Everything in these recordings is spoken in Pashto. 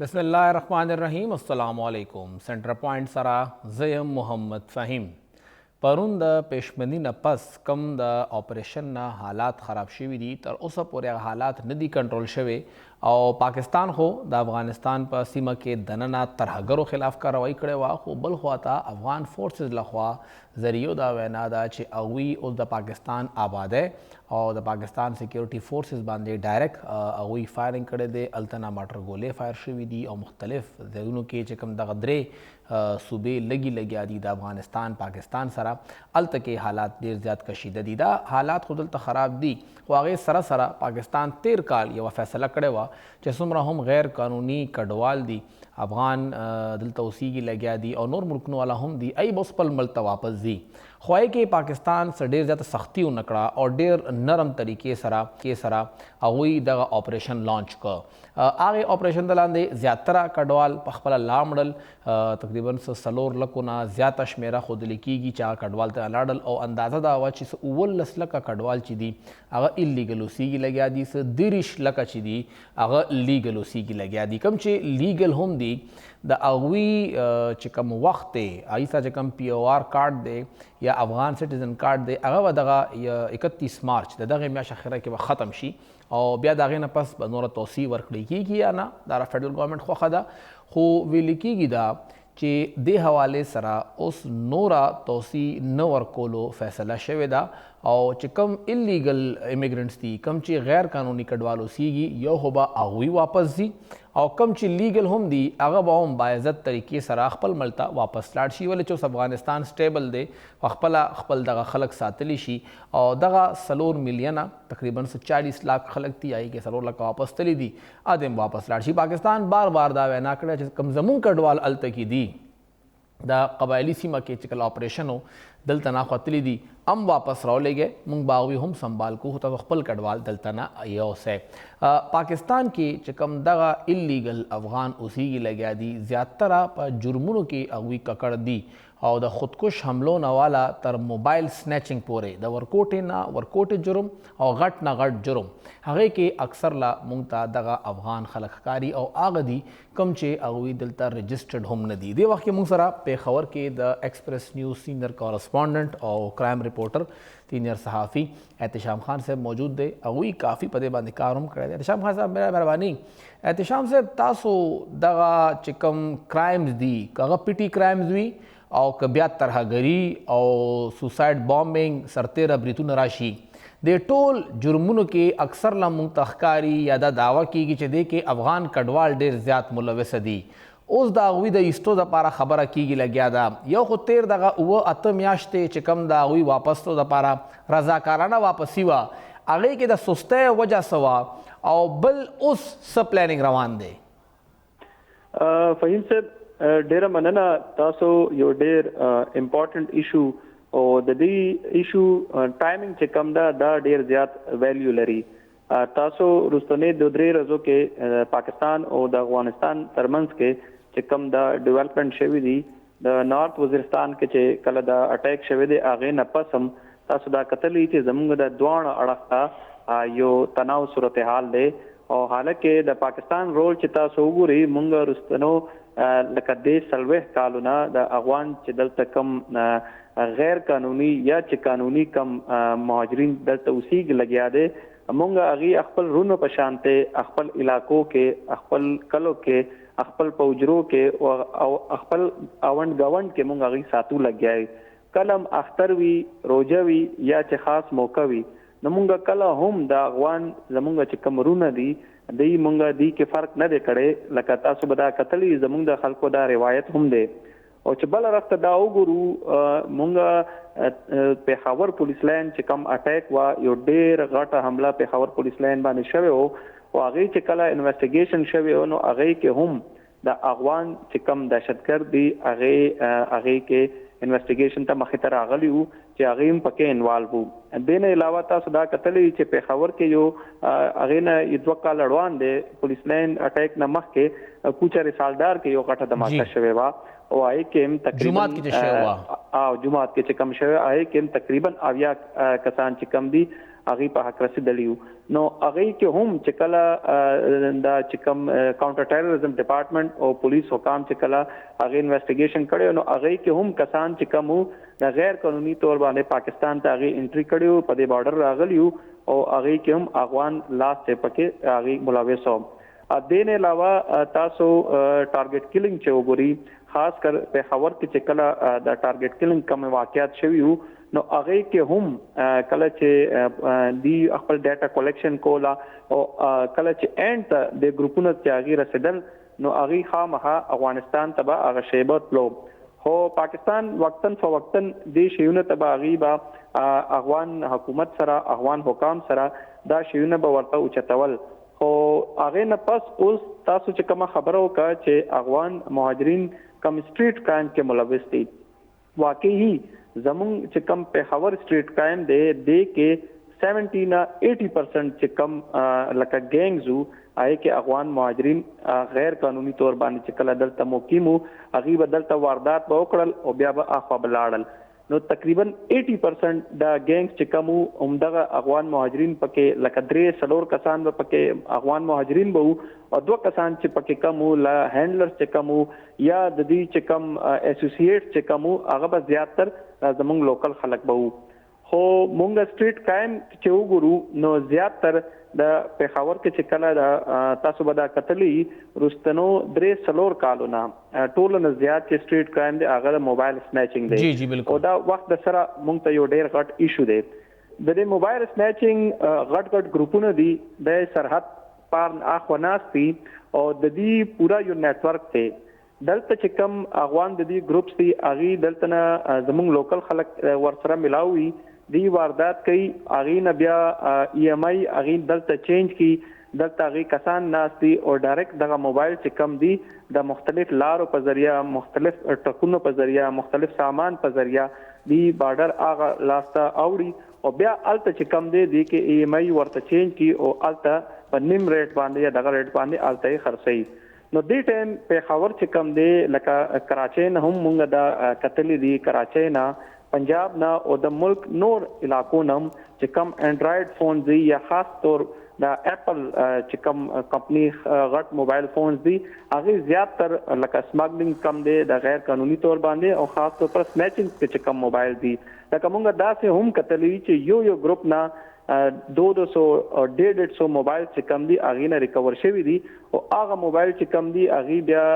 बिस्मिल्लाहिर्रहमानिर्रहीम अस्सलामुअलैकुम। Centre point सरा ज़यम मोहम्मद फ़हीम परुन द पेशमनी न पस कम द ऑपरेशन न हालात ख़राब शवी दी तर उस पूरे हालात नदी कंट्रोल शवे और पाकिस्तान हो द अफ़गानिस्तान पर सीमा के दनना तरहगरों खिलाफ कार्रवाई करे वा हो बल हुआ था अफ़गान फोर्सेस लखवा ज़रियो दा वैना दा चे अवी उस द पाकिस्तान आबाद है और द पाकिस्तान सिक्योरिटी फोर्सेस बांधे डायरेक्ट अवी फायरिंग करे दे अल्तना माटर गोले फायर शवी दी और मुख्तलिफ जगहों के चकम दगदरे सूबे लगी लगी आदि द अफ़गानिस्तान पाकिस्तान सरा अलत के हालात देर ज़्यादा कशीदा दी दा हालात खुद ख़राब दी वागे सरा सरा पाकिस्तान 13 काल यह फैसला करे वा चसुमरा हम गैर कानूनी कडवाल दी अफ़गान दिल तोसी की लग्या दी और नूर मुल्कनों वाला हम दी आई बस पल मलता वापस दी ख्वाह के पाकिस्तान से ढेर ज़्यादा सख्ती नकड़ा और ढेर नरम तरीके सरा अगुई दगा ऑपरेशन लॉन्च कर आगे ऑपरेशन दलांदे ज़्यादा कडवाल पखपला लामडल तकरीबन सलोर लकुना ज़्यादा शमेरा खुद लिखी चाह कडवाल तलाडल और अंदाज़ा दावा चिस उवल लसला का कडवाल चिदी अगर इलीगल उसी की लग्या दी से दिरिश लका चिदी अगर लीगल उसी की लग्या दी कम चे लीगल हम दी द अगवी चिकम वक्त ऐसा चिकम POR कार्ड दे या अफ़गान सिटीज़न कार्ड दे अगर दगा 31 मार्च दगे म्याश आखिर के ख़त्म शी और ब्या दागे न पस बनोरा तोसी वर्कड़ी की या ना दारा फेडरल गवर्नमेंट खो खदा खो वे लिखी दा चे दे हवाले सरा उस नोरा तोसी न वर्कोलो फैसला शवेदा और चिकम इलीगल इमिग्रेंट्स थी कम चे गैर कानूनी कडवालो सीगी यो होबा आगुई वापस दी और कम चे लीगल हम दी अगर बाम बायज़त तरीके सरा खपल मलता वापस लाट शी वाले चोस अफ़गानिस्तान स्टेबल दे खपला खपल दगा खलक सातली शी और दगा सलोर मिलियना तकरीबन 40 लाख खलक थी आई के सलोर लाख वापस तली दी आदम वापस लाट शी पाकिस्तान बार बार दावे नाकड़ा कम जमून कडवाल अलत की दी द कबायली सीमा के चिकल ऑपरेशन हो दल तना खतली दी हम वापस रहो ले गए मुंग बावी हम संभाल को होता खपल कडवाल दल तना यो से पाकिस्तान के चिकम दगा इलीगल अफ़गान उसी की लग्या दी ज़्यादा पर जुर्मों की अगवी ककड़ दी और द खुदकुश हमलों न वाला तर मोबाइल स्नैचिंग पोरे द वर्कोटे जुर्म और गट ना गट जुर्म हगे के अक्सर ला मुंगता दगा अफ़गान खलकारी और आगदी कमचे अगवी दिलता रजिस्टर्ड हम नदी दे वक्त मुंगसरा पेखवर के the express news senior correspondent और क्राइम रिपोर्टर सीनियर सहाफ़ी एहतशाम खान साहब मौजूद दे अगवी काफ़ी पदे बांधे कारम करे एहतशाम खान साहब मेरा मेहरबानी एहतशाम साहब तासो दगा चिकम क्राइम्स दी कगा पिटी क्राइम्स हुई और कब्या तरहगरी और सुसाइड बॉम्बिंग सरतेरा ब्रितु नराशी दे टोल जुर्मुन के अक्सर ला मुंतखकारी या दा दावा की चे दे के अफ़गान कडवाल डेर ज़्यात मुलविस दी उस दागवी द इस्तो द पारा खबर की लग्या दा यो खो तेर दगा वो अतम याश्ते चिकम दागवी वापस तो द पारा रजाकाराना वापसी वा आगे के द सुस्ते वजह सवा और बल उस सब प्लानिंग रवान दे फ़हीम साहब डेरा मनना तासो यो डेर इम्पॉर्टेंट इशू और दी इशू टाइमिंग चे कम दा डेर ज़्याद वैल्यू लरी तासो रुस्तने दोदरे रजो के पाकिस्तान और द अफगानिस्तान तरमंस के चे कम दा डेवलपमेंट शवी दी द नॉर्थ वजीरिस्तान के चे कल दा अटैक शवी दे आगे न पसम तासो दा कतली चे जमुंग दा द्वाण अड़खता यो तनाव सूरत हाल दे और हालांकि द पाकिस्तान रोल चिता सोगुरी मुंग रुस्तनो लकदे सलवे कालुना द अफगान चे दलता कम गैर कानूनी या चे कानूनी कम महाजरीन दलता उसी की लग्या दे मुंगा अगी अखपल रुन पशानते अखपल इलाकों के अखपल कलो के अखपल पौजरों के और अखपल अवंड गवंड के मुंगा अगी सातू लग गया है कलम अख्तरवी रोजवी या चे खास मौकवी नमुंगा कला हम दा अफगान जमुंगा चे कम रुन दी दी मुंगा दी के फर्क न दे करे लकता सुबदा कतली जमुंगा खलको दा रिवायत हम दे और चबल रफ्त दाओ गुरु मुंगा पेखावर पुलिस लाइन चे कम अटैक वा यो डेर घाटा हमला पेखावर पुलिस लाइन बाने शवे हो और आगे चे कला इन्वेस्टिगेशन शवे हो नो आगे के हम दा अफगान चे कम दहशतगर्दी आगे के इन्वेस्टिगेशन ता मखतर आगलियू चे आगे पके इन्वॉल्व हो देने अलावा ता सदा कतली चे पेखावर के जो आगे न इद्वका लड़वान दे पुलिस लाइन अटैक न मख के कुछ रिसालदार के यो घाटा धमाका शवे वा और आए केम तकरीबन जुमात के चिकम शवे आए केम तकरीबन आविया कसान चिकम दी هغه په حق رسیدلی نو هغه کې هم چې کله دا چې کوم کاونټر ټیرریزم ډپارټمنټ او پولیس حکام چې کله هغه انویسټیګیشن کړي نو هغه کې هم کسان چې کوم د غیر قانوني تور باندې پاکستان ته هغه انټری کړي په دې بارډر راغلی او هغه کې هم افغان لاس ته پکې هغه ملوث و دین علاوه تاسو ټارګټ کیلینګ چې وګوري خاص کر په خبر کې چې کله د ټارګټ کیلینګ کوم واقعیت شوي نو هغه کې هم کله چې دی خپل ډاټا کلیکشن کولا او کله چې اینڈ د ګروپونو چې هغه رسیدل نو هغه خامخا افغانستان ته به هغه شیبت لو هو پاکستان وقتن فوقتن د شیونه ته هغه افغان حکومت سره افغان حکام سره دا شیونه به ورته اوچتول او هغه نه پس اوس تاسو چې کوم خبرو کا چې افغان مهاجرین کم سټریټ کرائم کې ملوث دي واقعي زمون چې کم په خبر سټریټ کرائم دی کې 70 نه 80% چې کم لکه گینګز آی کې افغان مهاجرین غیر قانوني تور باندې چې کله دلته مقیمو هغه بدلته واردات به وکړل او بیا به اخوا بلاړل نو تقریبا 80% دا گینګز چې کوم عمدغه افغان مهاجرین پکې لکه درې څلور کسان به پکې افغان مهاجرین به او دوه کسان چې پکې کوم لا هینډلر چې کوم یا د دې چې کوم اسوسییټ چې کوم هغه به زیاتر زموږ لوکل خلک به خو مونږ سټریټ کرائم چې وګورو نو زیاتر د پیښور کې چې کله تاسو به دا کتلې رستنو درې څلور کالونه ټول نه زیات چې سټریټ کرائم دی هغه موبایل سنیچینګ دی جی جی بالکل او دا وخت سره مونږ ته یو ډیر غټ ایشو دی د دې موبایل سنیچینګ غټ ګروپونه دي د سرحد پار اخو ناسي او د دې پورا یو نیټورک دی دلته چې کم افغان د دې ګروپس دي اغي دلته نه زموږ لوکل خلک ورسره ملاوي دی واردات کوي اغي نه بیا ای ایم آی اغي دلته چینج کی دلته اغي کسان ناسي او ډایرکټ دغه موبایل چې کم دی د مختلف لارو په ذریعہ مختلف ټکونو په ذریعہ مختلف سامان په ذریعہ دی بارډر اغه لاسته اوړي او بیا الته چې کم دی کې ای ایم آی ورته چینج کی او الته په نیم ریټ باندې یا دغه ریټ باندې الته خرڅي نو دې ټیم په خبر چې کم دی لکه کراچۍ نه هم مونږ دا کتلې دي کراچۍ نه پنجاب نه او د ملک نور علاقو نم چې کم انډرایډ فون دی یا خاص طور دا اپل چې کم کمپنی غټ موبایل فونز دي هغه زیاتر لکه سمګلینګ کم دی د غیر قانوني تور باندې او خاص طور پر سنیچینګ چې کم موبایل دي لکه مونږ دا سه هم کتلې چې یو ګروپ نه 200 او 150 موبایل چې کم دي اغه نه ریکور شوی دي او هغه موبایل چې کم دي اغه بیا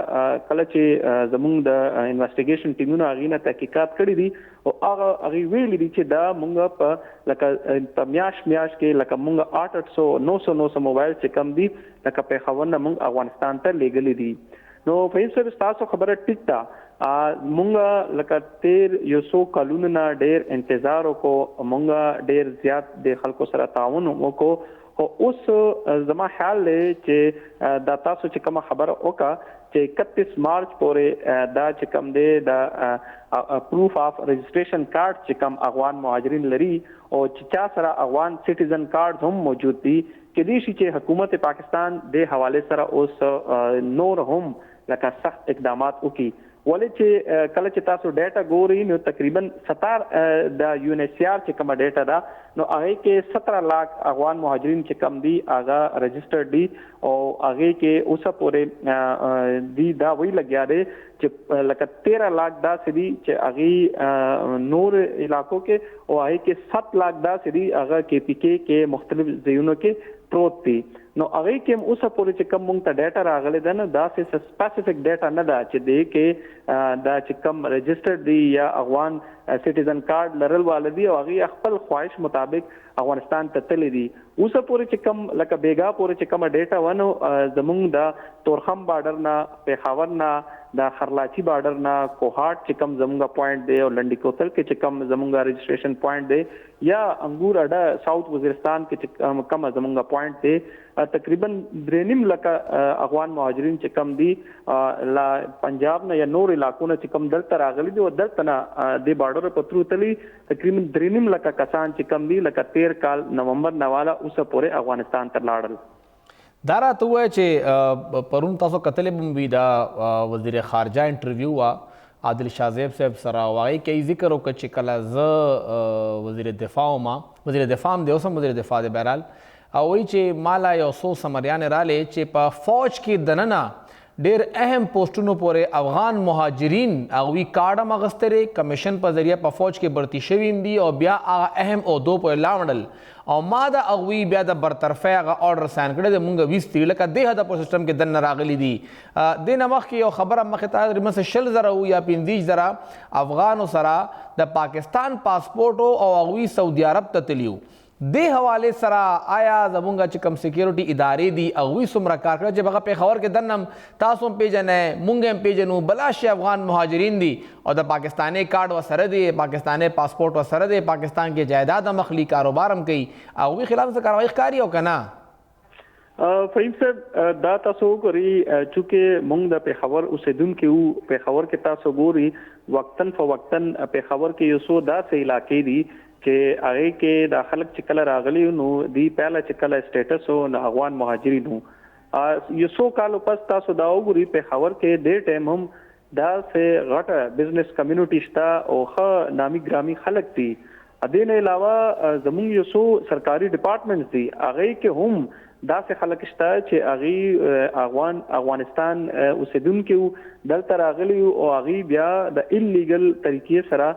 کله چې زموږ د انویسټیګیشن ټیمونو اغه نه تحقیقات کړی دي او هغه ویلي دي چې دا مونږ په لکه میاش کې لکه مونږ 800 900 موبایل چې کم دي لکه په خاورنه مونږ افغانستان ته لېګلې دي نو په هیڅ تاسو خبره ټیک تا مونږ لکه تیر یو سو کلونو نه ډېر انتظار وکړو مونږ ډېر زیات د خلکو سره تعاون وکړو او اوس زما خیال دی چې دا تاسو چې کوم خبره وکړه چې 31 مارچ پورې دا چې کوم دی دا پروف اف رجسٹریشن کارت چې کوم افغان مهاجرین لري او چې چا سره افغان سټیزن کارت هم موجود دي کې دي چې حکومت پاکستان د حواله سره اوس نور هم لکه سخت اقدامات وکړي ولې چې کله چې تاسو ډاټا ګورئ نو تقریبا 17 د یو ان ایچ سی آر چې کوم ډاټا دا نو هغه کې 17 لک افغان مهاجرین چې کم دي هغه رجسټرډ دي او هغه کې اوسه پورې دی دا وی لګیا دی چې لکه 13 لک دا سړي چې هغه نور علاقو کې او هغه کې 7 لک دا سړي هغه کې پی کې مختلف ځایونو کې پروت دي نو هغه کې اوسه پورې چې کوم مونږ ته ډاټا راغلی ده نو دا څه سپیسیفیک ډاټا نه ده چې دې کې دا چې کوم رجسټرډ دي یا افغان سټیزن کارت لرل والدي او هغه خپل خواهش مطابق افغانستان ته تللی دي اوسه پورې چې کوم لکه بیګا پورې چې کوم ډاټا ونه زمونږ د تورخم بارډر نه پیښور نه د خرلاچی بارډر نه کوهاټ چې کوم زمونږ پوینټ دی او لنډی کوتل کې چې کوم زمونږ رجسټریشن پوینټ دی یا انګور اډا ساوث وزیرستان کې چې کوم زمونږ پوینټ دی تقریبا 3.5 لک افغان مهاجرین چې کم دي لا پنجاب نه یا نور علاقو نه چې کم دلته راغلي دي او دلته نه د بارډر په ترو تلی تقریبا 3.5 لک کسان چې کم دي لکه 13 کال نومبر نواله اوسه پورې افغانستان ته لاړل دا راته وایي چې پرون تاسو کتلې بم وي دا وزیر خارجه انټرویو وا عادل شاه زیب صاحب سره واغې کې ذکر وکړ چې کله زه وزیر دفاع وم وزیر دفاع هم دی اوس هم وزیر دفاع دی بهرحال او وایي چې مالا یو څو سمریانې رالې چې په فوج کې دننه ډېر اهم پوسټونو پورې افغان مهاجرین هغوی کارډ هم اخیستی دی کمیشن په ذریعه په فوج کې برتی شوي هم دي او بیا هغه اهم عهدو پورې لاړل او ما د هغوی بیا د برطرفۍ هغه آرډر ساین کړی دی مونږ ویستي لکه دې هده په سیسټم کې دننه راغلي دي دې نه مخکې یو خبره مخکې ته تقریبا 20,000 یا 15,000 افغانو سره د پاکستان پاسپورټ او هغوی سعودي عرب ته تللي وو دې حوالې سره آیا زمونږ چې کوم سیکیورټي ادارې دي هغوی څومره کار کړی چې هغه پېښور کې دننه تاسو هم پېژنئ مونږ هم پېژنو بلا شي افغان مهاجرین دي او د پاکستاني کارډ ورسره دی پاکستاني پاسپورټ ورسره دی پاکستان کې جایداد هم اخلي کاروبار هم کوي هغوی خلاف څه کاروایي ښکاري او که نه فهیم صاحب دا تاسو وګورئ چونکې موږ د پېښور اوسېدونکي وو پېښور کې تاسو ګورئ وقتاً فوقتاً پېښور کې یو څو داسې علاقې دي چې هغه کې د خلک چې کله راغلي نو دی پهله چې کله سټیټس او د افغان مهاجرین یو څو کالو پس تاسو دا وګورئ پېښور کې ډېر ټایم هم دا سه غټه بزنس کمیونټي شته او ښه نامي ګرامي خلک دي دې نه علاوه زموږ یو څو سرکاري ډپارټمنټس دي هغه کې هم داسې خلک شته چې افغانستان اوسیدونکي وو دلته راغلي او هغه بیا د ایلیګل طریقې سره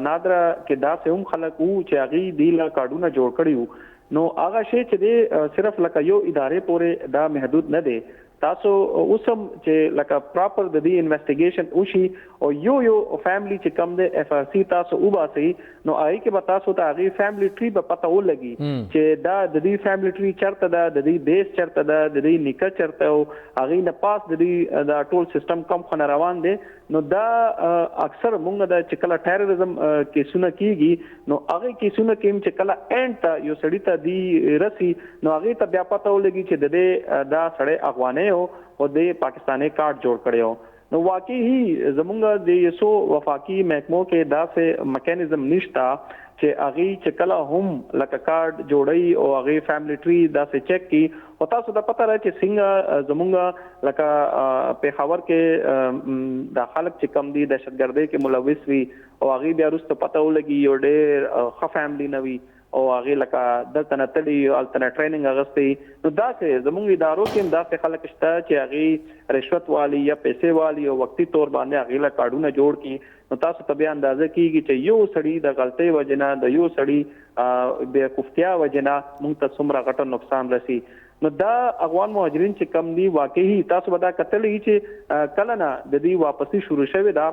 نادره کې داسې هم خلک وو چې هغه دی لا کارډونه جوړ کړي وو نو هغه شی چې دی صرف لکه یو ادارې پورې دا محدود نه دی تاسو اوسم چې لکه پراپر د دې انویسټیګیشن وشي او یو فیملی چې کم دی اف آر سی تاسو وباسي نو هغه کې به تاسو ته هغه فیملی ټری په پته ولګي چې دا د دې فیملی ټری چرته ده د دې بیس چرته ده د دې نیکه چرته او هغه نه پاس د دې د ټول سیستم کم خو روان دی نو دا اکثر مونږ د چې کله ټیرریزم کیسونه کیږي نو هغه کیسونه کې چې کله اینډ یو سړی ته دی رسی نو هغه ته بیا پته ولګي چې د دې دا سړی افغاني او د پاکستاني کارت جوړ کړو نو واقعي زمونږ د یسو وفاقي محکمو کې داسې میکانیزم نشتا چې هغه چې کله هم لکه کارت جوړي او هغه فیملی ټری داسې چیک کی او تاسو د پته راځي چې څنګه زمونږ لکه پېښور کې د خلک چې کم دي دهشتګردۍ کې ملوث وي او هغه بیا وروسته پته ولګي یو ډېر ښه فیملی نه وي او هغه لکه دلته نه تلي الټرنیټ ټریننګ اغستې نو داسې زموږ ادارو کې داسې خلک شته چې هغه رشوت والی یا پیسې والی او وقتی طور باندې هغه له کارډونه جوړ کی نو تاسو ته بیا اندازه کیږي چې یو سړی د غلطۍ وجنه د یو سړی بے کوفتیا وجنه موږ ته څومره غټ نقصان رسی نو دا افغان مهاجرین چې کم دي واقعي تاسو به دا کتلې چې کله نه د دې واپسی شروع شوه دا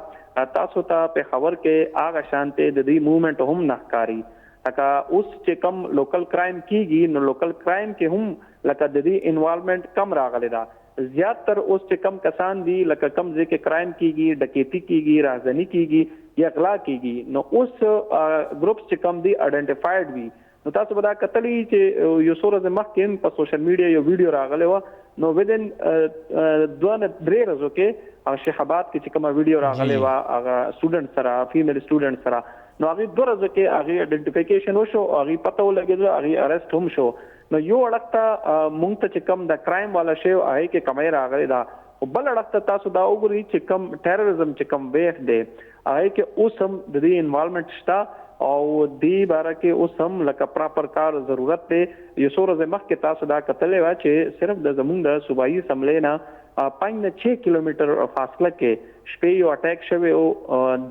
تاسو ته په خبر کې هغه شانته د دې موومېنټ هم نه ښکاري لکه اوس چې کم لوکل کرایم کیږي نو لوکل کرایم کې هم لکه د دې انوالومنت کم راغلی دا زیاتره اوس چې کم کسان دي لکه کم ځکه کرایم کیږي ډکیتی کیږي رازنی کیږي یا غلا کیږي نو اوس ګروپس چې کم دي آئیډنټیفایډ وي نو تاسو به دا کتلې چې یو څو ورځې مخکې په سوشل میډیا یو ویډیو راغلی و نو ودن 2-3 ورځو کې شهاباد کې چې کومه ویډیو راغلی و هغه سټوډنټ سره فیمیل سټوډنټ سره نو هغه 2 ورځې کې هغه آئیډنټیفیکیشن وشو هغه پته ولګېدل هغه اریسټ هم شو نو یو وړکته مونږ ته چې کم د کرایم والا شی هغه کې کمای راغلی دا او بل وړکته تاسو دا وګورئ چې کم ټیرریزم چې کم ویخ دی هغه کې اوس هم د دې انوالومنت شته او دې باره کې اوس هم لکه پراپر کار ضرورت دی یو څو ورځې مخکې تاسو دا کتلې وه چې صرف د زمونږ د صوبایي اسمبلۍ نه 5-6 کیلومتر فاصله کې شپې یو اټیک شوی او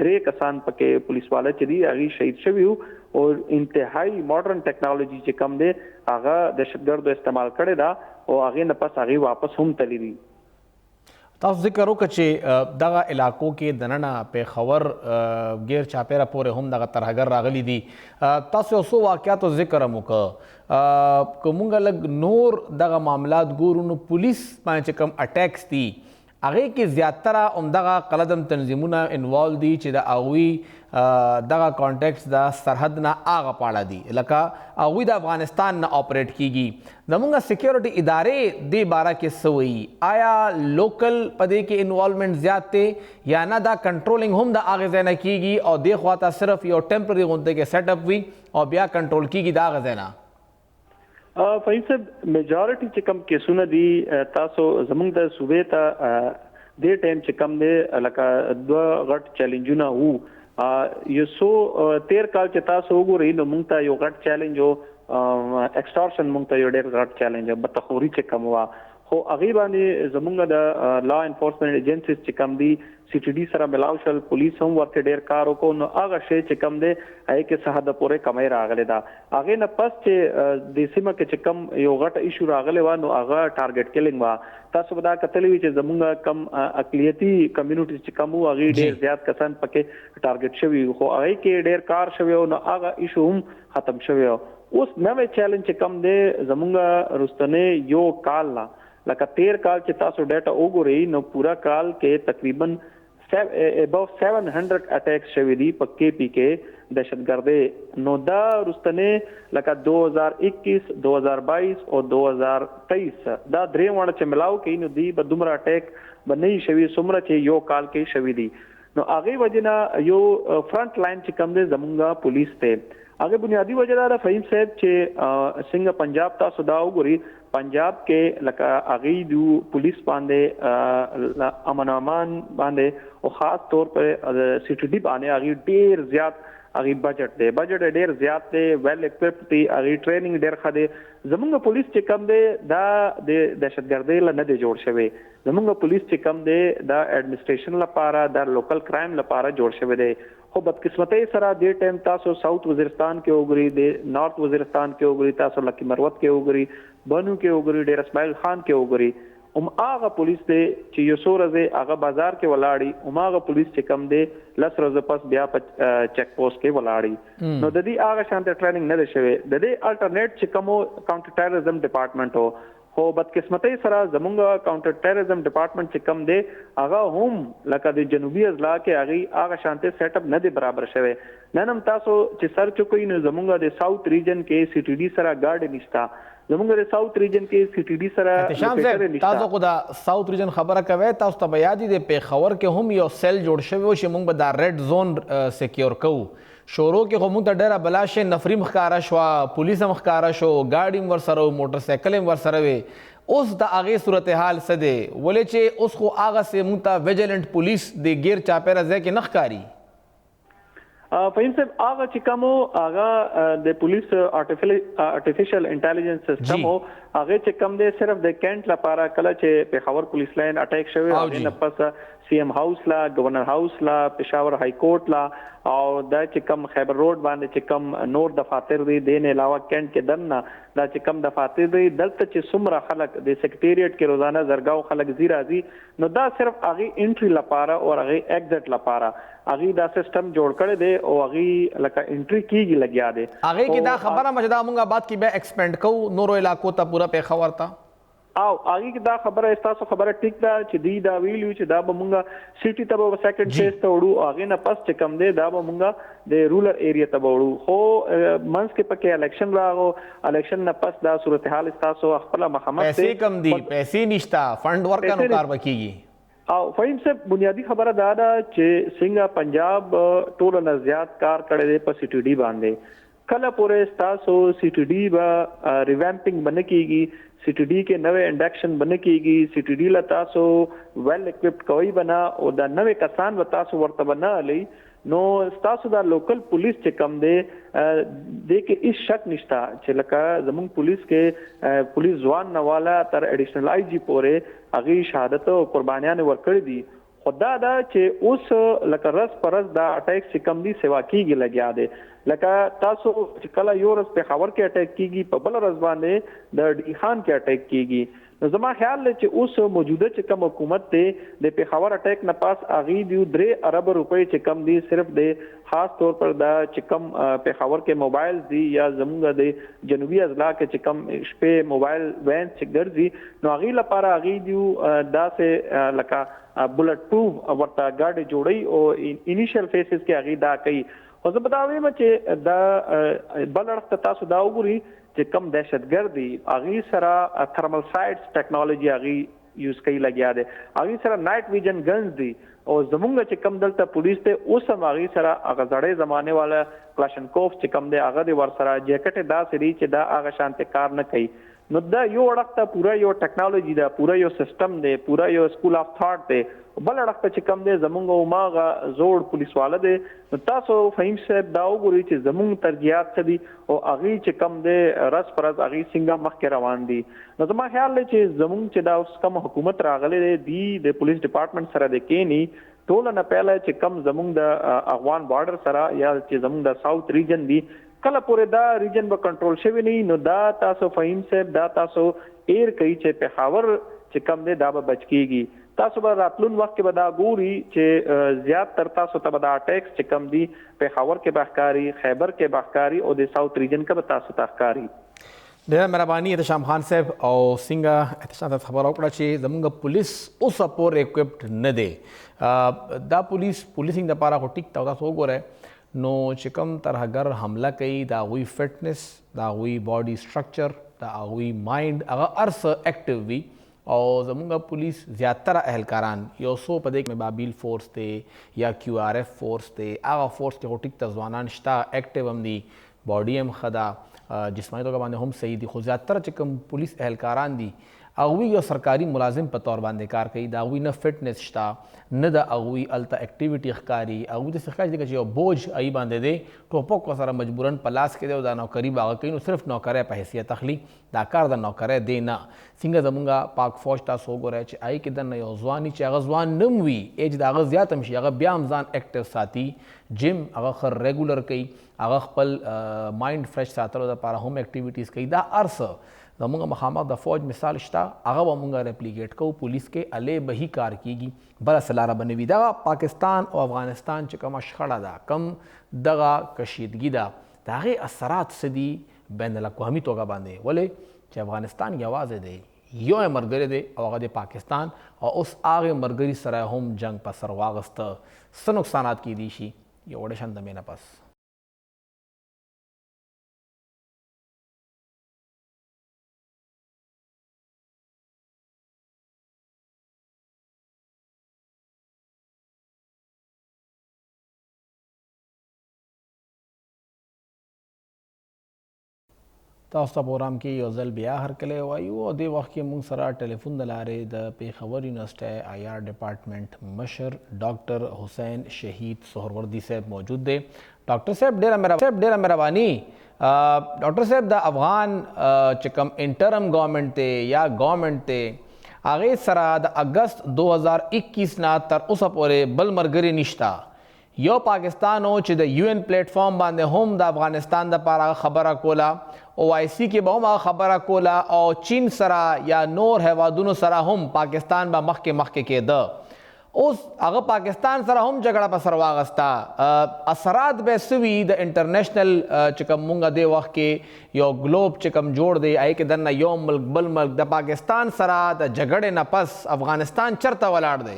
3 کسان پکې پولیس والا چې دي هغه شهید شوی او انتهایی ماډرن ټیکنالوژي چې کم دی هغه دهشتګردو استعمال کړی دا او هغه نه پس هغه واپس هم تللی دي تاسو ذکر وکړه چې دغه علاقو کې دننه پېښور غیر چاپیره پورې هم دغه ترهګر راغلي دي تاسو یو څو واقعاتو ذکر هم وکړه که مونږ لږ نور دغه معاملات ګورو نو پولیس باندې چې کوم اټیکس دي هغې کې زیاتره همدغه قلدم تنظیمونه انوالو دي چې د هغوی دغه کانټیکټس د سرحد نه هغه پاړه دي لکه هغوی د افغانستان نه اپریټ کیږي زمونږ سیکیورټي ادارې دې باره کې څه وایي آیا لوکل په دې کې انوالومنټ زیات دی یا نه دا کنټرولینګ هم د هغې ځای نه کیږي او دې خوا ته صرف یو ټیمپرري غونډې کې سیټ اپ وي او بیا کنټرول کیږي د هغه ځای نه فیصد میجارټي چې کم کیسونه دي تاسو زمونږ د صوبې ته دې ټایم چې کم دی لکه دوه غټ چیلنجونه وو یو سو 13 کال چې تاسو وګورئ نو موږ ته یو غټ چیلنج او ایکسټورشن موږ ته یو ډېر غټ چیلنج بتخوري چې کم وا خو هغه باندې زمونږ د لا انفورسمنت ایجنسیز چې کم دي سی ټي ډي سره ملاو شل پولیس هم ورته ډېر کار وکړو نو هغه شی چې کم دی هغه کې سهاده پورې کمای راغلی دا هغه نه پس چې د سیمه کې چې کم یو غټ ایشو راغلی و نو هغه ټارګټ کیلینګ وا تاسو به دا کتلی وي چې زمونږ کم اقلیتي کمیونټي چې کم وو هغه ډېر زیات کسان پکې ټارګټ شوي خو هغه کې ډېر کار شوی نو هغه ایشو هم ختم شوی اوس نوې چیلنج چې کم دی زمونږ رستنه یو کال لا لکه 13 کال چې تاسو ډیټا وګورئ نو پورا کال کې تقریبا above 700 اٹیکس شوی دي په کې پی کې دهشتګردي نو دا رستنه لکه 2021 2022 او 2023 دا درې وړ چې ملاو کې نو دی به دومره اٹیک بنې شوی سمره چې یو کال کې شوی دي نو هغه وجنه یو فرنٹ لاین چې کم دی زمونږه پولیس ته هغه بنیادی وجہ دا فهیم صاحب چې څنګه پنجاب تاسو دا وګورئ پنجاب کې لکه اغي دو پولیس باندې امن امان باندې او خاص طور پر سی ټي ډي باندې اغي ډیر زیات اغي بجټ ډیر زیات دی ویل اکوپډ دی اغي ټریننګ ډیر خده زمونږ پولیس چې کم دی دا د دهشتګردۍ نه دی جوړ شوی زمونږ پولیس چې کم دی دا ایڈمنسټریشن لپاره دا لوکل کرائم لپاره جوړ شوی دی خو بدقسمتۍ سره د ټیم تاسو ساوث وزیرستان کې وګورئ د نارث وزیرستان کې وګورئ تاسو لکی مروت کې وګورئ بنو کې وګورئ ډیر اسماعیل خان کې وګورئ هغه پولیس دی چې یو څو ورځې هغه بازار کې ولاړی هغه پولیس چې کم دی لس ورځې پس بیا په چیک پوسټ کې ولاړی نو د دې هغه شانته ټریننګ نه دی شوی د دې الټرنیټ چې کوم کاونټر ټیرریزم ډپارټمنټ هو خو بدقسمتۍ سره زمونږ کاونټر ټیرریزم ډپارټمنټ چې کم دی هغه هم لکه د جنوبي اضلاع کې هغه شانته سیټ اپ نه دی برابر شوی نن هم تاسو چې سر چوکوي نو زمونږ د ساوث ریجن کې سی ټي ډي سره ګارډ نشتا زمونږ د ساوث ریجن کې سی ټي ډي سره احتشام صاحب تاسو خو د ساوث ریجن خبره کوي تاسو ته بیا دي د پیښور کې هم یو سیل جوړ شوی و چې موږ به دا ریډ زون سکیور کوو شورو کې خو موږ ته ډېره بلاشه نفري مخکاره شوه پولیس هم ښکاره شو ګاډي هم ورسره و موټر سایکل هم ورسره وې اوس د هغې صورتحال څه دی ولې چې اوس خو هغسې موږ ته ویجیلنټ پولیس د غیر چاپېره ځای کې نه ښکاري فهیم صاحب هغه چې کوم هغه د پولیس آرټیفیشل انټيليجنس سیستم او هغه چې کوم دی صرف د کینټ لپاره کله چې پیښور پولیس لاین اٹیک شوی هغه نه پس سی ایم هاوس لا گورنر هاوس لا پېښور های کورټ لا او دا چې کوم خیبر روډ باندې چې کوم نور دفاتر دي دین علاوه کینټ کې دنه دا چې کوم دفاتر دي دلته چې څومره خلک د سیکریټریټ کې روزانه زرګاو خلک زی راځي نو دا صرف هغه انټری لپاره او هغه ایگزټ لپاره هغه دا سیستم جوړ کړی دی او هغه لکه انټری کیږي لګیا دی هغه کې دا خبره مجدا مونږه بعد کې به ایکسپینډ کوو نورو علاقو ته پورا پیښور ته او هغه کې دا خبره تاسو خبره ټیک ده چې دی دا ویلو چې دا به مونږه سیټي ته به سیکنډ فیز ته وړو هغه نه پس چې کم دی دا به مونږه د رولر ایریا ته وړو خو منځ کې پکې الیکشن راغو الیکشن نه پس دا صورتحال تاسو خپل مخامخ پیسې کم دي پیسې نشتا فند ورکانو کار وکيږي او فهیم صاحب بنیادی خبره دا ده چې څنګه پنجاب ټول نه زیات کار کړی دی په سی ټي ډي باندې کله پورې تاسو سی ټي ډي با ریوامپینګ باندې کیږي سی ټي ډي کې نوې انډکشن باندې کیږي سی ټي ډي لا تاسو ویل اکوپډ کوي بنا او دا نوې کسان و تاسو ورته بنا لې نو تاسو دا لوکل پولیس چې کم دی د کې هیڅ شک نشتا چې لکه زموږ پولیس کې پولیس ځوان نواله تر اډیشنل آی جی پورې هغه شهادت او قربانیان ورکړي دي خدا دا چې اوس لکه رس پرس دا اٹیک چې کم دی سیوا کیږي لګیا دی لکه تاسو چې کله یو ورځ په خبر کې اٹیک کیږي په بل ورځ باندې د ډی خان کې اٹیک کیږي نو زما خیال دی چې اوس موجوده چې کوم حکومت ته د پیښور اٹیک نه پاس اغي دی 3 ارب روپۍ چې کم دی صرف د خاص طور پر دا چې کم پیښور کې موبایل دی یا زموږ د جنوبي اضلاع کې چې کم شپې موبایل وین چې ګرځي نو اغي لپاره اغي دی دا سه لکه بلټ پروف ورته ګاډي جوړي او انیشل فیسز کې اغي دا کوي خو زه بتاوم چې دا بلړ تاسو دا وګورئ چې کم دهشتګردي اغي سره تھرمل سایټس ټیکنالوژي اغي یوز کوي لګیا دي اغي سره نایټ ویژن گنز دي او زمونږ چې کم دلته پولیس ته اوس هم اغي سره هغه زړې زمانه والا کلاشنکوف چې کم دی هغه د ور سره جیکټ دا سری چې دا هغه شانته کار نه کوي نو دا یو اړخ ته پوره یو ټیکنالوژي ده، پوره یو سیستم دی، پوره یو سکول اف ثاټ دی. بل اړخ ته چې کم دی زمونږ او ماغه زوړ پولیس والا دی. نو تاسو فهیم صاحب دا وګورئ چې زمونږ ترجیحات څه دي او هغې چې کم دی رس پر رس هغې څنګه مخکې روان دي. نو زما خیال دی چې زمونږ چې دا اوس کوم حکومت راغلی دی د پولیس ډپارټمنټ سره د کینی ټول نه پهله چې کم زمونږ د افغان بارډر سره یا چې زمونږ د ساوث ریجن دی کله پورې دا ریجن به کنټرول شوی نه. نو دا تاسو فهیم صاحب دا تاسو ایر کوي چې پېښور چې کم دی دا به بچ کیږي. تاسو به راتلون وخت کې به دا ګوري چې زیات تر تاسو ته به دا اټیکس چې کم دی پېښور کې به ښکاري، خیبر کې به ښکاري او د ساوث ریجن کې به تاسو ته ښکاري. ډېره مهرباني احتشام خان صاحب. او څنګه احتشام ته خبره وکړه چې زموږ پولیس اوسه پورې اکوپډ نه دی. دا پولیسینګ دپاره خو ټیک ته تاسو وګورئ نو چې کوم ترهګر حمله کوي د هغوی فټنس، د هغوی باډي سټرکچر، د هغوی مایند هغه هر څه اکټیو وي. او زموږ پولیس زیاتره اهلکاران یو څو په دې کې بابیل فورس دی یا کیو آر ایف فورس دی، هغه فورس کې خو ټیک ته ځوانان شته، اکټیو هم دي، باډي هم ښه ده، جسماني توګه باندې هم صحیح دي. خو زیاتره چې کوم پولیس اهلکاران دي هغوی یو سرکاري ملازم په طور باندې کار کوي، د هغوی نه فټنس شته، نه د هغوی هلته اکټیویټي ښکاري، هغوی داسې ښکاري چې یو بوج هغوی باندې دی، ټوپک ورسره مجبوراً په لاس کې دی او دا نوکري به هغه کوي. نو صرف نوکری په حیثیت اخلي، دا کار د نوکری دی نه. څنګه زمونږ پاک فوج تاسو وګورئ چې هغې کې دننه یو ځوان چې هغه ځوان نه هم وي، ایج د هغه زیات هم شي، هغه بیا هم ځان اکټیو ساتي، جم هغه ښه ریګولر کوي، هغه خپل مایند فرش ساتلو دپاره هم اکټیویټیز کوي. دا هر څه زمونږ مخامخ د فوج مثال شته، هغه به مونږ ریپلیکیټ کوو پولیس کې، الې به هی کار کیږي، بله څه لاره به نه وي. دغه پاکستان او افغانستان چې کومه شخړه ده، کم دغه کشیدګي ده، د هغې اثرات څه دي بین الاقوامي توګه باندې؟ ولې چې افغانستان یوازې دی، یو یې ملګری دی او هغه د پاکستان، او اوس هغې ملګري سره هم جنګ په سر واغسته. څه نقصانات کیدی شي؟ یو وړه شان د مینه پس تاسو ته پروګرام کې یو ځل بیا هرکلی وایو. او دې وخت کې موږ سره ټلیفون د لارې د پېښور یونیورسټۍ آی آر ډپارټمنټ مشر ډاکټر حسین شهید سهروردي صاحب موجود دی. ډاکټر صاحب ډېره مهرباني. ډاکټر صاحب د افغان چې کوم انټرم ګورنمنټ دی یا ګورنمنټ دی، هغې سره د اګست 2021 نه تر اوسه پورې بل ملګري نشته. یو پاکستان و چې د یو ان پلیټ فارم باندې هم د افغانستان دپاره خبره کوله، او آی سی کې به هم هغه خبره کوله، او چین سره یا نور هیوادونو سره هم پاکستان به مخکې کېده. اوس هغه پاکستان سره هم جګړه په سر واغسته. اثرات به څه وي د انټرنیشنل چې کوم مونږ دې وخت کې یو ګلوب چې کوم جوړ دی، هغې کې دننه یو ملک بل ملک د پاکستان سره د جګړې نه پس افغانستان چرته ولاړ دی؟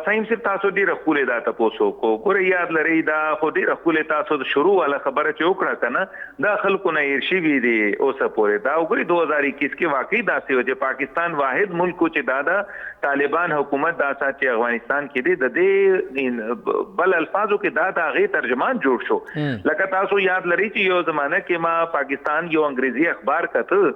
فهیم صاحب تاسو ډیره ښکلې دا تپوس وکړو. ګورئ یاد لرئ دا خو ډیره ښکلې تاسو د شروع والا خبره چې وکړه که نه، دا خلکو نه هېر شوي دي اوسه پورې. دا وګورئ 2021 کې واقعي داسې و چې پاکستان واحد ملک و چې دا د طالبان حکومت دا سات چې افغانستان کې دی، د دې بل الفاظو کې دا د هغې ترجمان جوړ شو. لکه تاسو یاد لرئ چې یو زمانه کې ما پاکستان یو انګریزي اخبار کته،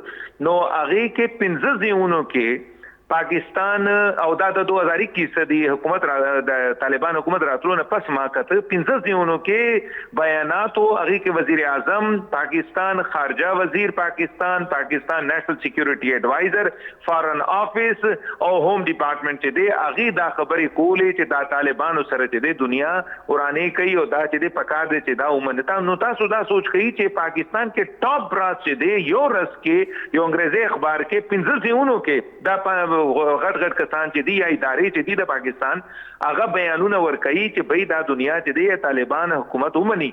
نو هغې کې 15 ځایونو کې پاکستان او دا د 2021 دی حکومت د طالبان حکومت راتلو نه پس ما کته 15 ځایونو کې بیانات او هغه کې وزیر اعظم پاکستان، خارجه وزیر پاکستان نیشنل سکیورټي ایڈوایزر، فارن آفیس او ہوم ډپارټمنټ چې دی هغه دا خبرې کولې چې دا طالبانو سره چې دی دنیا ورانه کوي او دا چې دی پکار دی چې دا ومنتا. نو تاسو دا سوچ کوي چې پاکستان کې ټاپ براس چې دی یو رس کې یو انګریزي اخبار کې 15 ځایونو کې دا غټ کسان چې دی یا ادارې چې دی د پاکستان هغه بیانونه ورکوي چې بھئی دا دنیا چې دی طالبان حکومت ومني.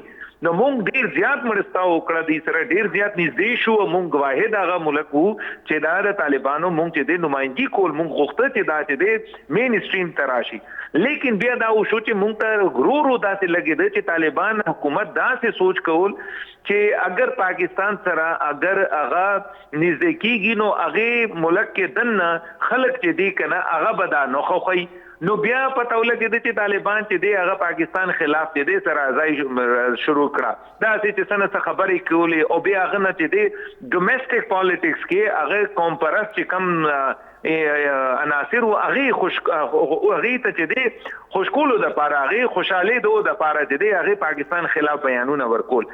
نو مونږ ډیر زیات مرستا وکړه دې سره، ډیر زیات نږدې شو. مونږ واحد هغه ملک وو چې دا د طالبانو مونږ چې د نمائندګي کول، مونږ غوښته چې دا چې د مین اسټریم ته راشي. لیکن بیا دا وشو چې مونږ ته غرور داسې لګېده چې طالبان حکومت داسې سوچ کول چې اگر پاکستان سره اگر هغه نږدې کېږي نو هغې ملک کې دننه خلک چې دی که نه هغه به دا نه خوښوي، نو بیا پته ولګېده چې طالبان چې دی هغه پاکستان خلاف چې دی سره ځای شروع کړه دا چې څنګه خبرې کولې او بیا هغه نه چې دی ډومېسټک پالیټکس کې هغه قوم پرست چې کم عناصر او هغه ته چې دی خوشکولو د پاره هغه خوشاله دو د پاره چې دی هغه پاکستان خلاف بیانونه ورکول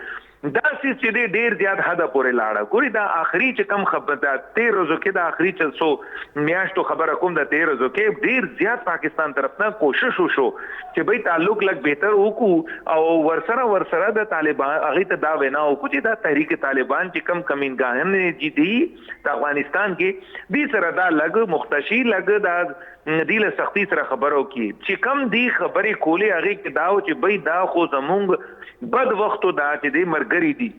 دا چې دی ډیر زیات حد پورې لاړه ګوري دا آخري چې کم خبر دا 13 ورځو کې دا آخري 400 میاشتو خبره کوم دا 13 ورځو کې ډیر زیات پاکستان طرف نه کوشش وشو چې به تعلق لګ بهتر وکړو او ورسره د طالبان هغه ته دا وینا وکړي چې دا تحریک طالبان چې کم کمینګان دي د افغانستان کې دې سره دا لګ مختشي لګ دا دیله سختی سره خبرو کې چې کم دی خبرې کولې هغه کې دا چې به دا خو زمونږ بد وختو دا چې دی مرګري دي